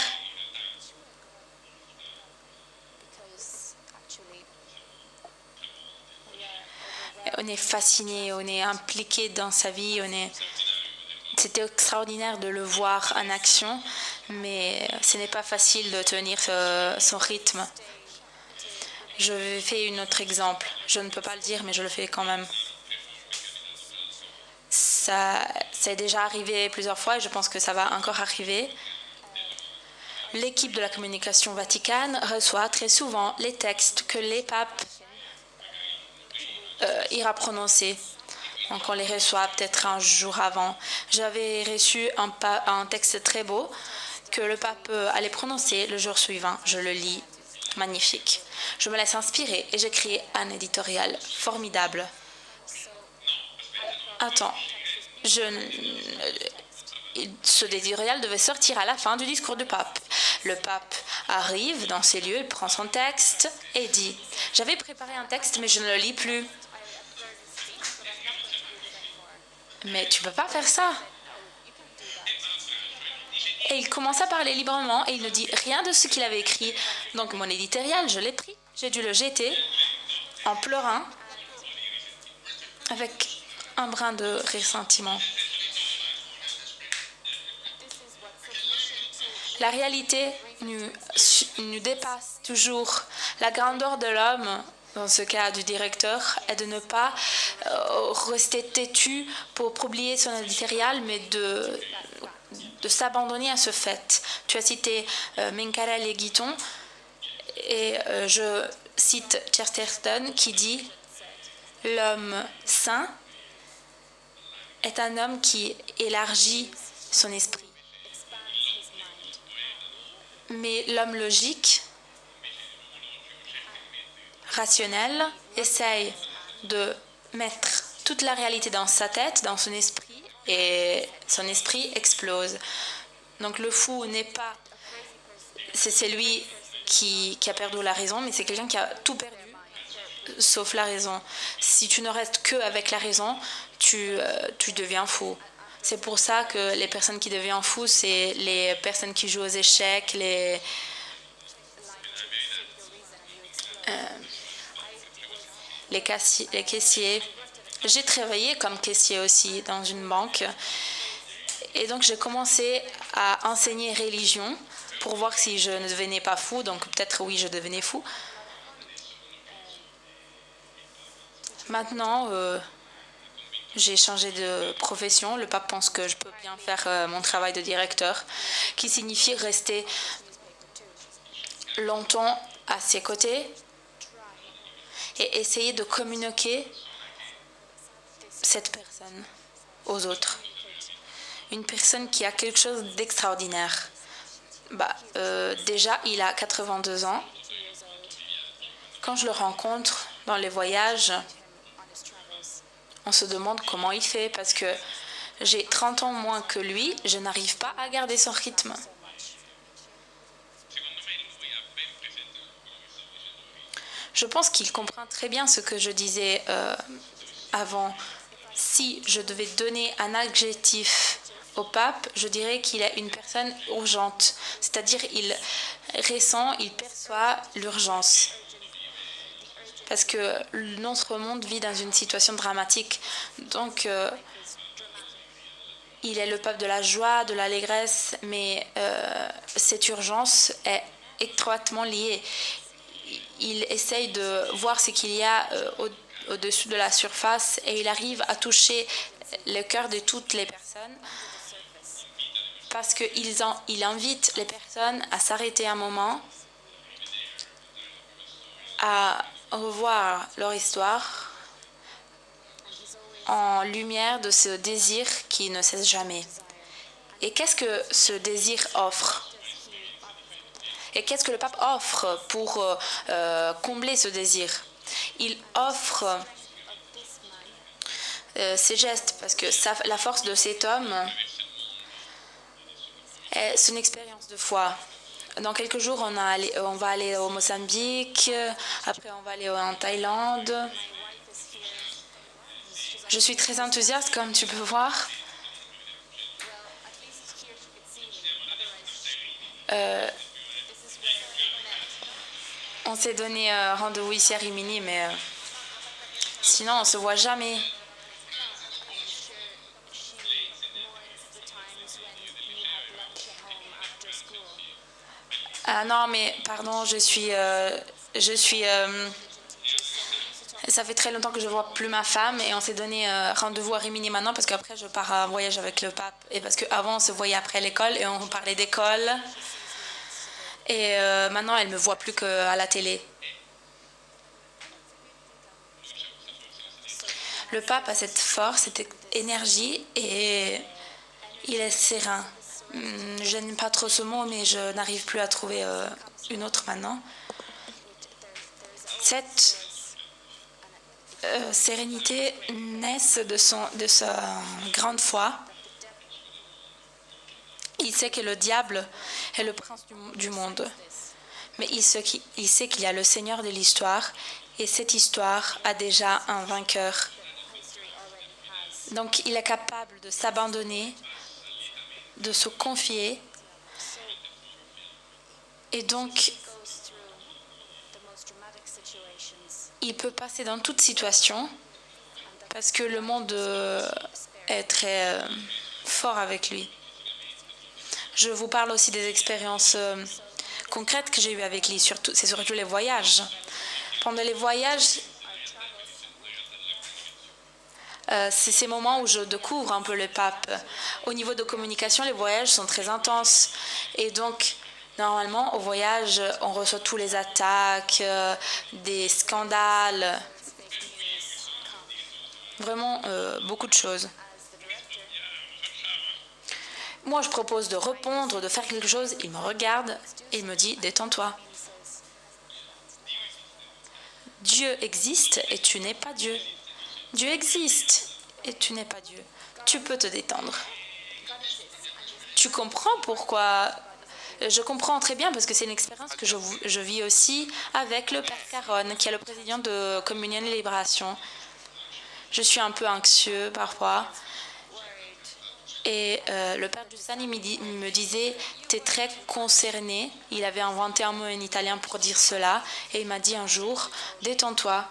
On est fasciné, on est impliqué dans sa vie, C'était extraordinaire de le voir en action, mais ce n'est pas facile de tenir son rythme. Je vais faire un autre exemple. Je ne peux pas le dire, mais je le fais quand même. Ça est déjà arrivé plusieurs fois et je pense que ça va encore arriver. L'équipe de la communication Vaticane reçoit très souvent les textes que les papes ira prononcer. Donc on les reçoit peut-être un jour avant. J'avais reçu un texte très beau que le pape allait prononcer le jour suivant. Je le lis, magnifique. Je me laisse inspirer et j'écris un éditorial formidable. Attends, ce éditorial devait sortir à la fin du discours du pape. Le pape arrive dans ces lieux, il prend son texte et dit « J'avais préparé un texte, mais je ne le lis plus. » Mais tu ne peux pas faire ça. Et il commence à parler librement et il ne dit rien de ce qu'il avait écrit. Donc mon éditorial, je l'ai pris. J'ai dû le jeter en pleurant avec un brin de ressentiment. La réalité nous dépasse toujours. La grandeur de l'homme, dans ce cas du directeur, est de ne pas rester têtu pour publier son éditorial, mais de s'abandonner à ce fait. Tu as cité Menkarel et Guiton, et je cite Chesterton qui dit « L'homme saint est un homme qui élargit son esprit. Mais l'homme logique, rationnel, essaye de mettre toute la réalité dans sa tête, dans son esprit, et son esprit explose. Donc le fou n'est pas... C'est lui qui a perdu la raison, mais c'est quelqu'un qui a tout perdu, sauf la raison. Si tu ne restes que avec la raison, tu deviens fou. C'est pour ça que les personnes qui deviennent fous, c'est les personnes qui jouent aux échecs, les caissiers. J'ai travaillé comme caissier aussi dans une banque. Et donc, j'ai commencé à enseigner religion pour voir si je ne devenais pas fou. Donc, peut-être, oui, je devenais fou. Maintenant, j'ai changé de profession. Le pape pense que je peux bien faire mon travail de directeur, qui signifie rester longtemps à ses côtés et essayer de communiquer cette personne aux autres. Une personne qui a quelque chose d'extraordinaire. Déjà, il a 82 ans. Quand je le rencontre dans les voyages, on se demande comment il fait parce que j'ai 30 ans moins que lui, je n'arrive pas à garder son rythme. Je pense qu'il comprend très bien ce que je disais avant. Si je devais donner un adjectif au pape, je dirais qu'il est une personne urgente. C'est-à-dire il ressent, il perçoit l'urgence. Parce que notre monde vit dans une situation dramatique. Donc, il est le pape de la joie, de l'allégresse, mais cette urgence est étroitement liée. Il essaye de voir ce qu'il y a au-dessus de la surface et il arrive à toucher le cœur de toutes les personnes parce qu'il invite les personnes à s'arrêter un moment, à revoir leur histoire en lumière de ce désir qui ne cesse jamais. Et qu'est-ce que ce désir offre ? Et qu'est-ce que le pape offre pour combler ce désir ? Il offre ces gestes parce que la force de cet homme est son expérience de foi. Dans quelques jours, on va aller au Mozambique, après on va aller en Thaïlande. Je suis très enthousiaste, comme tu peux voir. On s'est donné rendez-vous ici à Rimini, mais sinon on ne se voit jamais. Ah non, mais pardon, ça fait très longtemps que je ne vois plus ma femme et on s'est donné rendez-vous à Rimini maintenant parce qu'après je pars en voyage avec le pape. Et parce qu'avant on se voyait après l'école et on parlait d'école. Et maintenant elle ne me voit plus qu'à la télé. Le pape a cette force, cette énergie et il est serein. Je n'aime pas trop ce mot, mais je n'arrive plus à trouver une autre maintenant. Cette sérénité naît de sa grande foi. Il sait que le diable est le prince du monde, mais il sait qu'il y a le Seigneur de l'histoire et cette histoire a déjà un vainqueur. Donc il est capable de s'abandonner, de se confier et donc il peut passer dans toute situation parce que le monde est très fort avec lui. Je vous parle aussi des expériences concrètes que j'ai eues avec lui, c'est surtout les voyages. Pendant les voyages, c'est ces moments où je découvre un peu le pape. Au niveau de communication, les voyages sont très intenses. Et donc, normalement, au voyage, on reçoit tous les attaques, des scandales. Vraiment, beaucoup de choses. Moi, je propose de répondre, de faire quelque chose. Il me regarde et il me dit « Détends-toi ». Dieu existe et tu n'es pas Dieu. Dieu existe et tu n'es pas Dieu. Tu peux te détendre. Tu comprends pourquoi? Je comprends très bien parce que c'est une expérience que je vis aussi avec le Père Caron, qui est le président de Communion et Libération. Je suis un peu anxieux parfois. Et le Père Giussani me disait « Tu es très concerné ». Il avait inventé un mot en italien pour dire cela. Et il m'a dit un jour « Détends-toi ».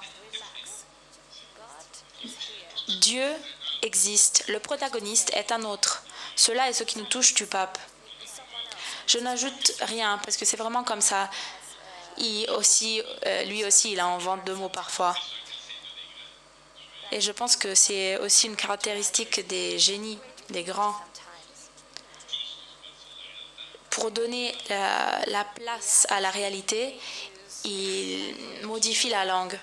Dieu existe, le protagoniste est un autre. Cela est ce qui nous touche du pape. Je n'ajoute rien parce que c'est vraiment comme ça. Lui aussi, il invente deux mots parfois. Et je pense que c'est aussi une caractéristique des génies, des grands. Pour donner la place à la réalité, il modifie la langue.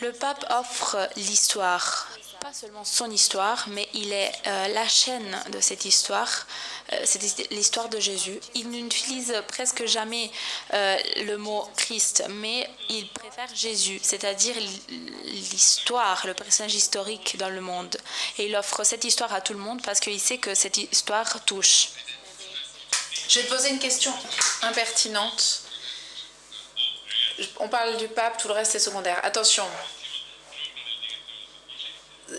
Le pape offre l'histoire, pas seulement son histoire, mais il est la chaîne de cette histoire, c'est l'histoire de Jésus. Il n'utilise presque jamais le mot Christ, mais il préfère Jésus, c'est-à-dire l'histoire, le personnage historique dans le monde. Et il offre cette histoire à tout le monde parce qu'il sait que cette histoire touche. Je vais te poser une question impertinente. On parle du pape, tout le reste est secondaire. Attention.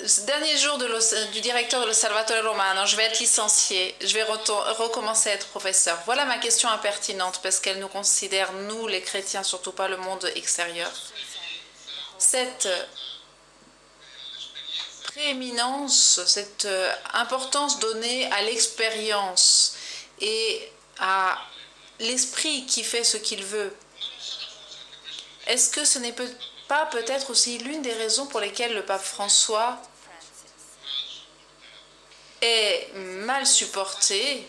Ce dernier jour du directeur de l'Osservatore Romano, je vais être licenciée, je vais recommencer à être professeur. Voilà ma question impertinente, parce qu'elle nous considère, nous les chrétiens, surtout pas le monde extérieur. Cette prééminence, cette importance donnée à l'expérience et à l'esprit qui fait ce qu'il veut, est-ce que ce n'est pas peut-être aussi l'une des raisons pour lesquelles le pape François est mal supporté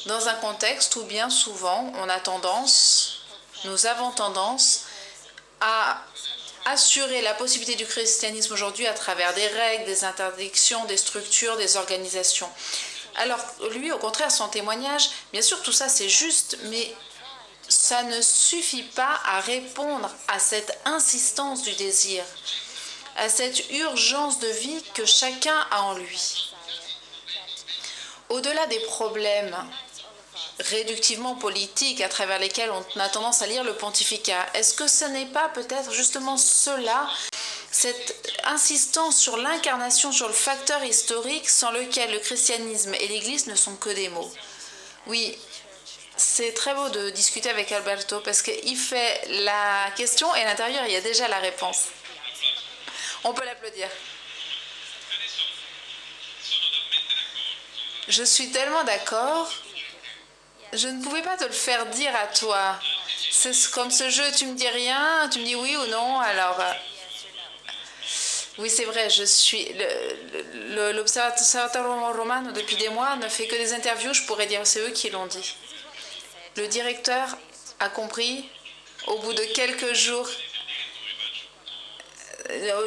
dans un contexte où bien souvent nous avons tendance à assurer la possibilité du christianisme aujourd'hui à travers des règles, des interdictions, des structures, des organisations. Alors lui, au contraire, son témoignage, bien sûr tout ça c'est juste, mais ça ne suffit pas à répondre à cette insistance du désir, à cette urgence de vie que chacun a en lui. Au-delà des problèmes réductivement politiques à travers lesquels on a tendance à lire le pontificat, est-ce que ce n'est pas peut-être justement cela, cette insistance sur l'incarnation, sur le facteur historique sans lequel le christianisme et l'Église ne sont que des mots? Oui. C'est très beau de discuter avec Alberto parce qu'il fait la question et à l'intérieur, il y a déjà la réponse. On peut l'applaudir. Je suis tellement d'accord. Je ne pouvais pas te le faire dire à toi. C'est comme ce jeu, tu me dis rien, tu me dis oui ou non, alors... Oui, c'est vrai, je suis... L'Osservatore Romano, depuis des mois, ne fait que des interviews, je pourrais dire, c'est eux qui l'ont dit. Le directeur a compris Au bout de quelques jours,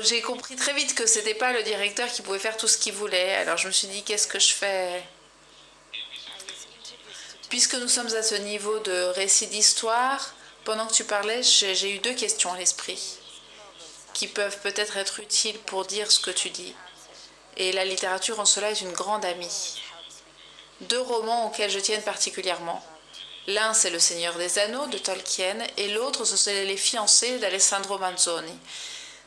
j'ai compris très vite que c'était pas le directeur qui pouvait faire tout ce qu'il voulait. Alors je me suis dit, qu'est-ce que je fais? Puisque nous sommes à ce niveau de récit d'histoire, pendant que tu parlais, j'ai eu deux questions à l'esprit qui peuvent peut-être être utiles pour dire ce que tu dis. Et la littérature en cela est une grande amie. Deux romans auxquels je tiens particulièrement. L'un, c'est Le Seigneur des Anneaux de Tolkien, et l'autre, c'est Les Fiancés d'Alessandro Manzoni.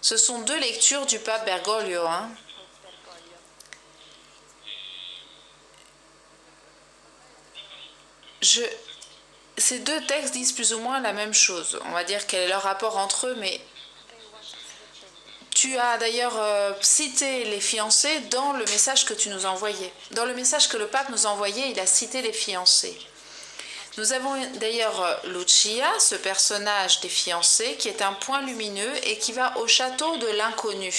Ce sont deux lectures du pape Bergoglio. Ces deux textes disent plus ou moins la même chose. On va dire quel est leur rapport entre eux, mais tu as d'ailleurs cité Les Fiancés dans le message que tu nous as envoyé. Dans le message que le pape nous a envoyé, il a cité Les Fiancés. Nous avons d'ailleurs Lucia, ce personnage des fiancés, qui est un point lumineux et qui va au château de l'inconnu.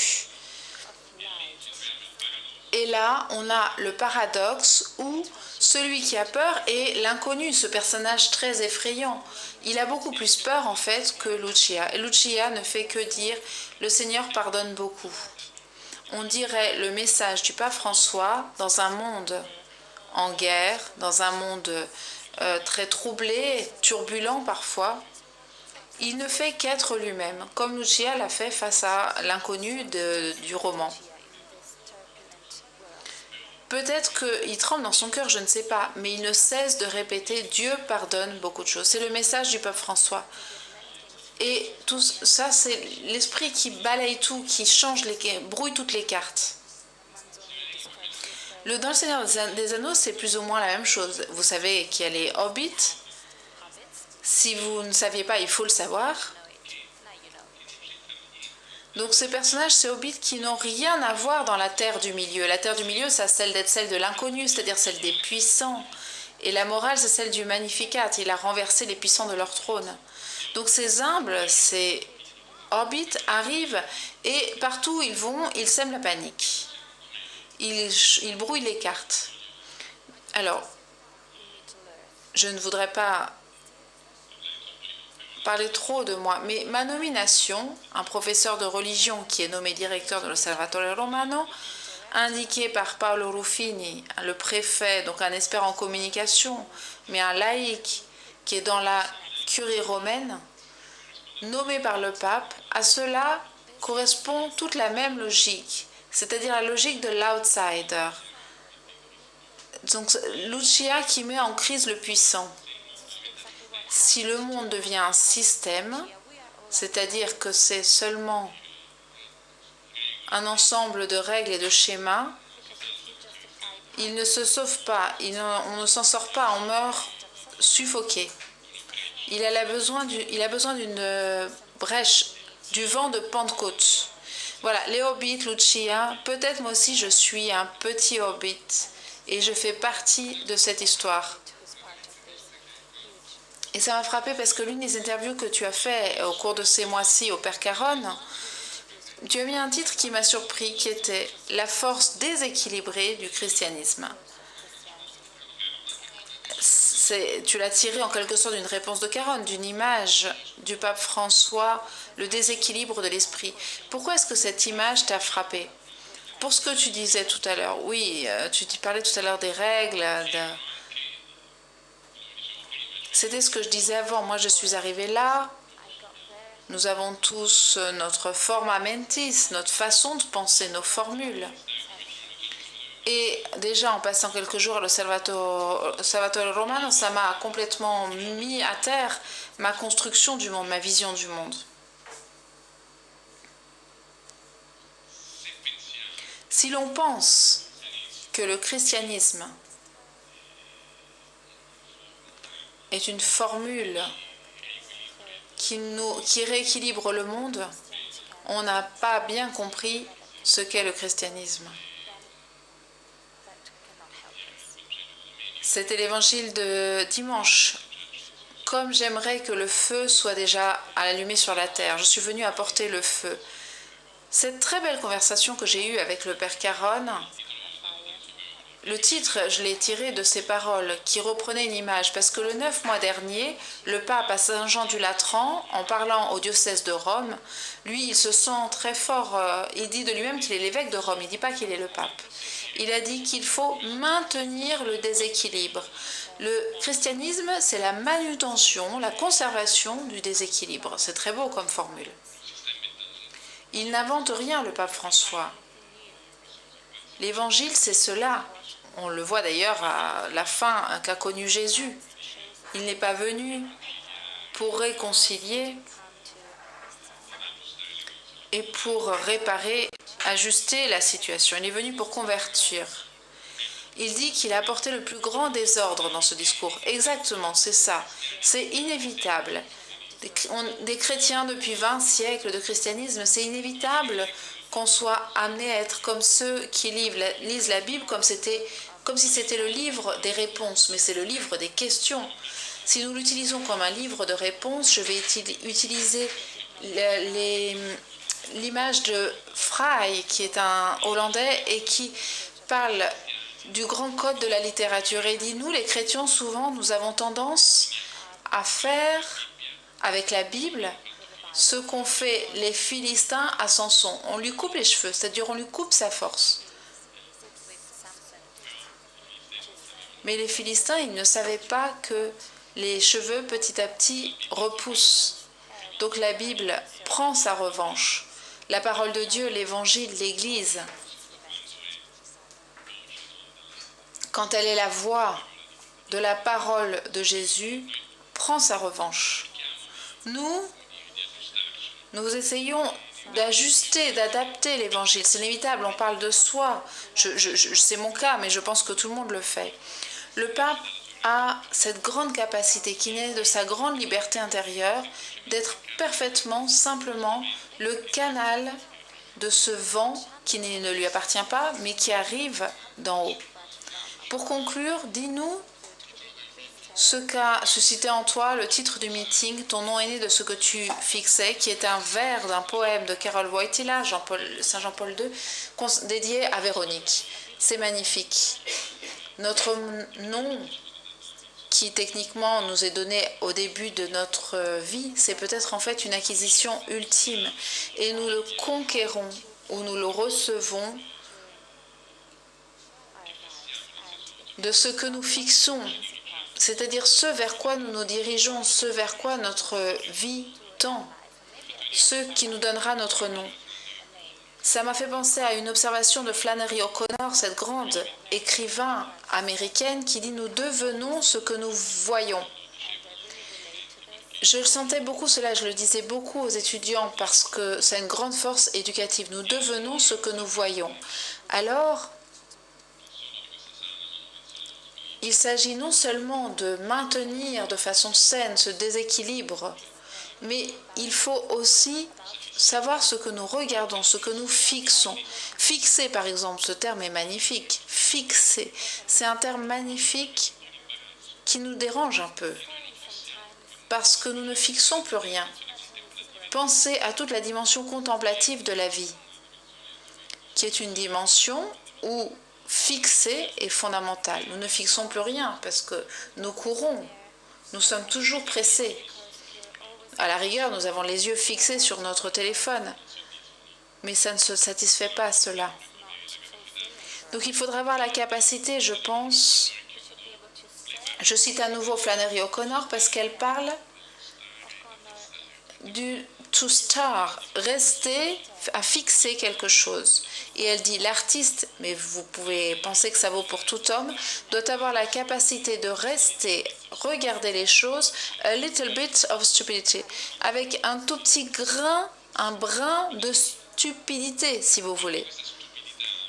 Et là, on a le paradoxe où celui qui a peur est l'inconnu, ce personnage très effrayant. Il a beaucoup plus peur en fait que Lucia. Et Lucia ne fait que dire « Le Seigneur pardonne beaucoup ». On dirait le message du pape François dans un monde en guerre, dans un monde très troublé, turbulent parfois. Il ne fait qu'être lui-même, comme Lucia l'a fait face à l'inconnu du roman. Peut-être qu'il tremble dans son cœur, je ne sais pas, mais il ne cesse de répéter « Dieu pardonne beaucoup de choses ». C'est le message du pape François. Et tout ça, c'est l'esprit qui balaye tout, qui brouille toutes les cartes. Dans Le Seigneur des Anneaux, c'est plus ou moins la même chose. Vous savez qu'il y a les hobbits. Si vous ne saviez pas, il faut le savoir. Donc ces personnages, ces hobbits qui n'ont rien à voir dans la Terre du Milieu. La Terre du Milieu, ça celle d'être celle de l'inconnu, c'est-à-dire celle des puissants. Et la morale, c'est celle du Magnificat. Il a renversé les puissants de leur trône. Donc ces humbles, ces hobbits arrivent et partout où ils vont, ils sèment la panique. Ils brouillent les cartes. Alors, je ne voudrais pas parler trop de moi, mais ma nomination, un professeur de religion qui est nommé directeur de l'Osservatore Romano, indiqué par Paolo Ruffini, le préfet, donc un expert en communication, mais un laïc qui est dans la curie romaine, nommé par le pape, à cela correspond toute la même logique, c'est-à-dire la logique de l'outsider. Donc Lucia qui met en crise le puissant. Si le monde devient un système, c'est-à-dire que c'est seulement un ensemble de règles et de schémas, il ne se sauve pas, on ne s'en sort pas, on meurt suffoqué. Il a besoin d'une brèche, du vent de Pentecôte. Voilà, les hobbits, Lucia, peut-être moi aussi je suis un petit hobbit et je fais partie de cette histoire. Et ça m'a frappé parce que l'une des interviews que tu as fait au cours de ces mois-ci au Père Caronne, tu as mis un titre qui m'a surpris, qui était « La force déséquilibrée du christianisme ». Tu l'as tiré en quelque sorte d'une réponse de Caronne, d'une image du pape François, le déséquilibre de l'esprit. Pourquoi est-ce que cette image t'a frappé? Pour ce que tu disais tout à l'heure, oui, tu parlais tout à l'heure des règles, c'était ce que je disais avant. Moi, je suis arrivée là. Nous avons tous notre forma mentis, notre façon de penser, nos formules. Et déjà, en passant quelques jours à l'Osservatore Romano, ça m'a complètement mis à terre ma construction du monde, ma vision du monde. Si l'on pense que le christianisme est une formule qui rééquilibre le monde, on n'a pas bien compris ce qu'est le christianisme. C'était l'évangile de dimanche. Comme j'aimerais que le feu soit déjà allumé sur la terre, je suis venue apporter le feu. Cette très belle conversation que j'ai eue avec le Père Caronne, Le titre, je l'ai tiré de ces paroles qui reprenaient une image, parce que le 9 mois dernier, le pape à Saint-Jean du Latran, en parlant au diocèse de Rome, lui, il se sent très fort, il dit de lui-même qu'il est l'évêque de Rome, il ne dit pas qu'il est le pape. Il a dit qu'il faut maintenir le déséquilibre. Le christianisme, c'est la manutention, la conservation du déséquilibre. C'est très beau comme formule. Il n'invente rien, le pape François. L'évangile, c'est cela. On le voit d'ailleurs à la fin qu'a connu Jésus. Il n'est pas venu pour réconcilier et pour réparer, ajuster la situation. Il est venu pour convertir. Il dit qu'il a apporté le plus grand désordre dans ce discours. Exactement, c'est ça. C'est inévitable. Des chrétiens depuis 20 siècles de christianisme, c'est inévitable qu'on soit amené à être comme ceux qui lisent la Bible comme si c'était le livre des réponses, mais c'est le livre des questions. Si nous l'utilisons comme un livre de réponses, je vais utiliser l'image de Fraye, qui est un Hollandais et qui parle du grand code de la littérature. Et il dit, nous les chrétiens, souvent, nous avons tendance à faire avec la Bible ce qu'ont fait les Philistins à Samson. On lui coupe les cheveux, c'est-à-dire on lui coupe sa force. Mais les Philistins, ils ne savaient pas que les cheveux petit à petit repoussent. Donc la Bible prend sa revanche. La parole de Dieu, l'Évangile, l'Église, quand elle est la voix de la parole de Jésus, prend sa revanche. Nous essayons d'ajuster, d'adapter l'Évangile. C'est inévitable, on parle de soi. C'est mon cas, mais je pense que tout le monde le fait. Le pape a cette grande capacité qui naît de sa grande liberté intérieure d'être parfaitement, simplement, le canal de ce vent qui ne lui appartient pas, mais qui arrive d'en haut. Pour conclure, dis-nous ce qu'a suscité en toi le titre du meeting, ton nom est né de ce que tu fixais, qui est un vers d'un poème de Karol Wojtyla, Saint Jean-Paul II, dédié à Véronique. C'est magnifique. Notre nom, qui techniquement nous est donné au début de notre vie, c'est peut-être en fait une acquisition ultime. Et nous le conquérons ou nous le recevons de ce que nous fixons, c'est-à-dire ce vers quoi nous nous dirigeons, ce vers quoi notre vie tend, ce qui nous donnera notre nom. Ça m'a fait penser à une observation de Flannery O'Connor, cette grande écrivain américaine, qui dit « Nous devenons ce que nous voyons ». Je le sentais beaucoup cela, je le disais beaucoup aux étudiants parce que c'est une grande force éducative. Nous devenons ce que nous voyons. Alors, il s'agit non seulement de maintenir de façon saine ce déséquilibre, mais il faut aussi savoir ce que nous regardons, ce que nous fixons. Fixer, par exemple, ce terme est magnifique. Fixer, c'est un terme magnifique qui nous dérange un peu, parce que nous ne fixons plus rien. Pensez à toute la dimension contemplative de la vie, qui est une dimension où fixer est fondamental. Nous ne fixons plus rien parce que nous courons, nous sommes toujours pressés. À la rigueur, nous avons les yeux fixés sur notre téléphone, mais ça ne se satisfait pas cela. Donc il faudra avoir la capacité, je pense, je cite à nouveau Flannery O'Connor parce qu'elle parle du to star, rester à fixer quelque chose. Et elle dit l'artiste, mais vous pouvez penser que ça vaut pour tout homme, doit avoir la capacité de rester, regarder les choses, a little bit of stupidity, avec un tout petit grain, un brin de stupidité, si vous voulez.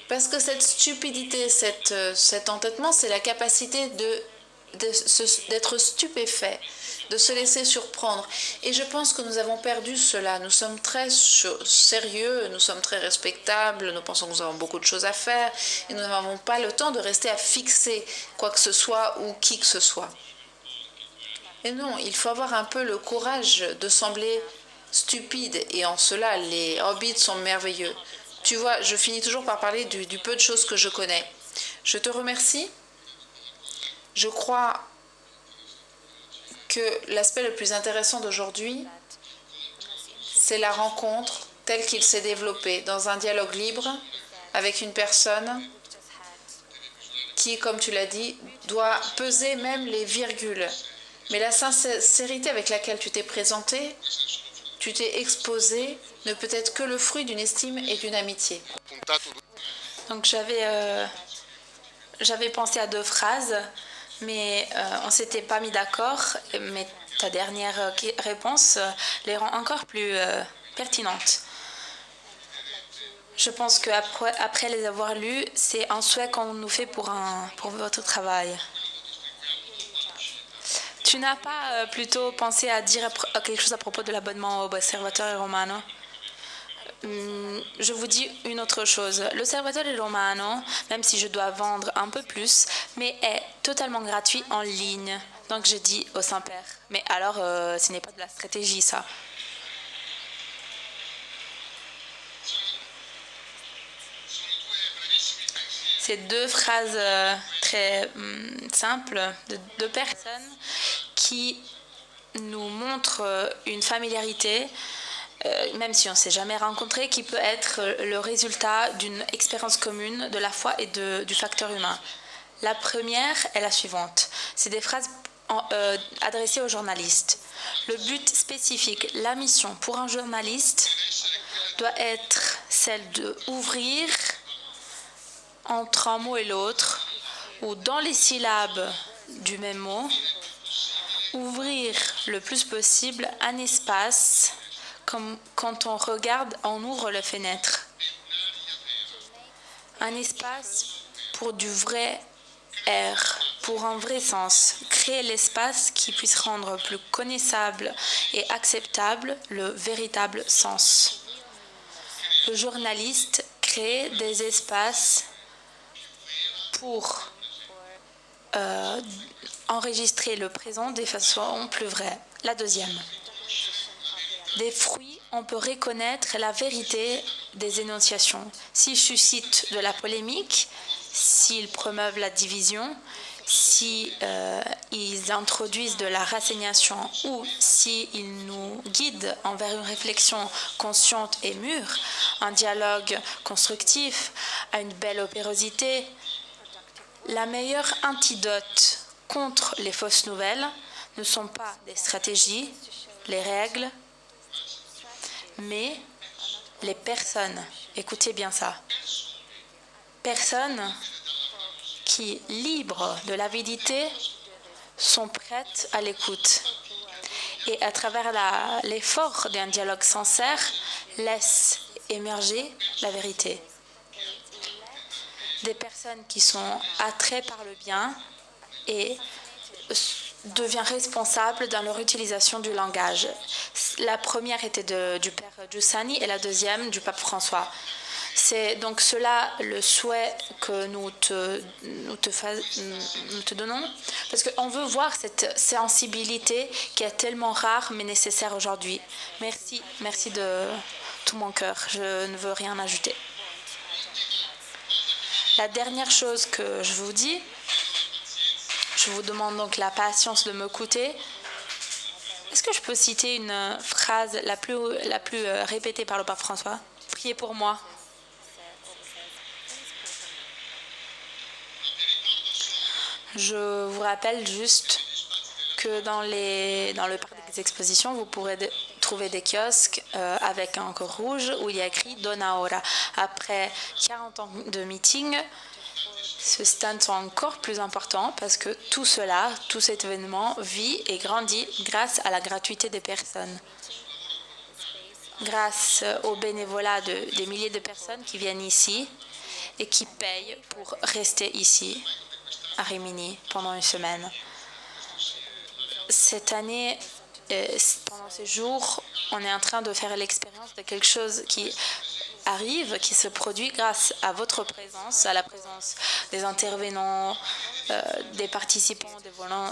Parce que cette stupidité, cet entêtement, c'est la capacité d'être stupéfait, de se laisser surprendre. Et je pense que nous avons perdu cela. Nous sommes très sérieux, nous sommes très respectables, nous pensons que nous avons beaucoup de choses à faire et nous n'avons pas le temps de rester à fixer quoi que ce soit ou qui que ce soit. Et non, il faut avoir un peu le courage de sembler stupide et en cela, les hobbits sont merveilleux. Tu vois, je finis toujours par parler du peu de choses que je connais. Je te remercie. Je crois que l'aspect le plus intéressant d'aujourd'hui, c'est la rencontre telle qu'il s'est développé dans un dialogue libre avec une personne qui, comme tu l'as dit, doit peser même les virgules. Mais la sincérité avec laquelle tu t'es présenté, tu t'es exposé, ne peut être que le fruit d'une estime et d'une amitié. Donc j'avais pensé à 2 phrases, mais on ne s'était pas mis d'accord. Mais ta dernière réponse les rend encore plus pertinentes. Je pense qu'après les avoir lus, c'est un souhait qu'on nous fait pour votre travail. Tu n'as pas plutôt pensé à dire quelque chose à propos de l'abonnement au Osservatore Romano? Je vous dis une autre chose. L'Osservatore Romano, même si je dois vendre un peu plus, mais est totalement gratuit en ligne. Donc je dis au Saint-Père. Mais alors, ce n'est pas de la stratégie, ça. Ces 2 phrases très simples de 2 personnes qui nous montrent une familiarité, même si on ne s'est jamais rencontré, qui peut être le résultat d'une expérience commune de la foi et du facteur humain. La première est la suivante. C'est des phrases adressées aux journalistes. Le but spécifique, la mission pour un journaliste doit être celle d'ouvrir entre un mot et l'autre, ou dans les syllabes du même mot, ouvrir le plus possible un espace, comme quand on regarde, on ouvre la fenêtre. Un espace pour du vrai air, pour un vrai sens. Créer l'espace qui puisse rendre plus connaissable et acceptable le véritable sens. Le journaliste crée des espaces pour enregistrer le présent de façon plus vraie. La deuxième. Des fruits, on peut reconnaître la vérité des énonciations. S'ils suscitent de la polémique, s'ils promeuvent la division, s'ils introduisent de la rassignation ou s'ils nous guident envers une réflexion consciente et mûre, un dialogue constructif, à une belle opérosité, la meilleure antidote contre les fausses nouvelles ne sont pas des stratégies, les règles, mais les personnes. Écoutez bien ça. Personnes qui, libres de l'avidité, sont prêtes à l'écoute et à travers l'effort d'un dialogue sincère, laissent émerger la vérité. Des personnes qui sont attraites par le bien et deviennent responsables dans leur utilisation du langage. La première était du père Giussani et la deuxième du pape François. C'est donc cela le souhait que nous te donnons, parce qu'on veut voir cette sensibilité qui est tellement rare mais nécessaire aujourd'hui. Merci de tout mon cœur, je ne veux rien ajouter. La dernière chose que je vous dis, je vous demande donc la patience de m'écouter. Est-ce que je peux citer une phrase la plus répétée par le pape François? Priez pour moi. Je vous rappelle juste que dans le parc des expositions, vous pourrez trouver des kiosques avec un code rouge où il y a écrit Dona Ora. Après 40 ans de meeting, ce stand sont encore plus importants parce que tout cet événement vit et grandit grâce à la gratuité des personnes. Grâce au bénévolat des milliers de personnes qui viennent ici et qui payent pour rester ici à Rimini pendant une semaine. Cette année, pendant ces jours, on est en train de faire l'expérience de quelque chose qui arrive, qui se produit grâce à votre présence, à la présence des intervenants, des participants,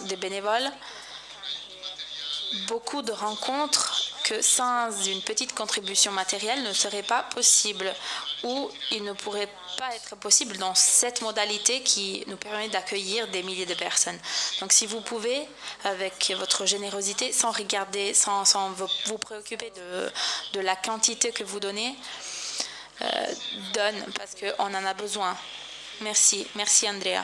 des bénévoles. Beaucoup de rencontres que sans une petite contribution matérielle ne seraient pas possibles, où il ne pourrait pas être possible dans cette modalité qui nous permet d'accueillir des milliers de personnes. Donc si vous pouvez, avec votre générosité, sans regarder, sans vous préoccuper de la quantité que vous donnez, donne parce qu'on en a besoin. Merci. Merci Andrea.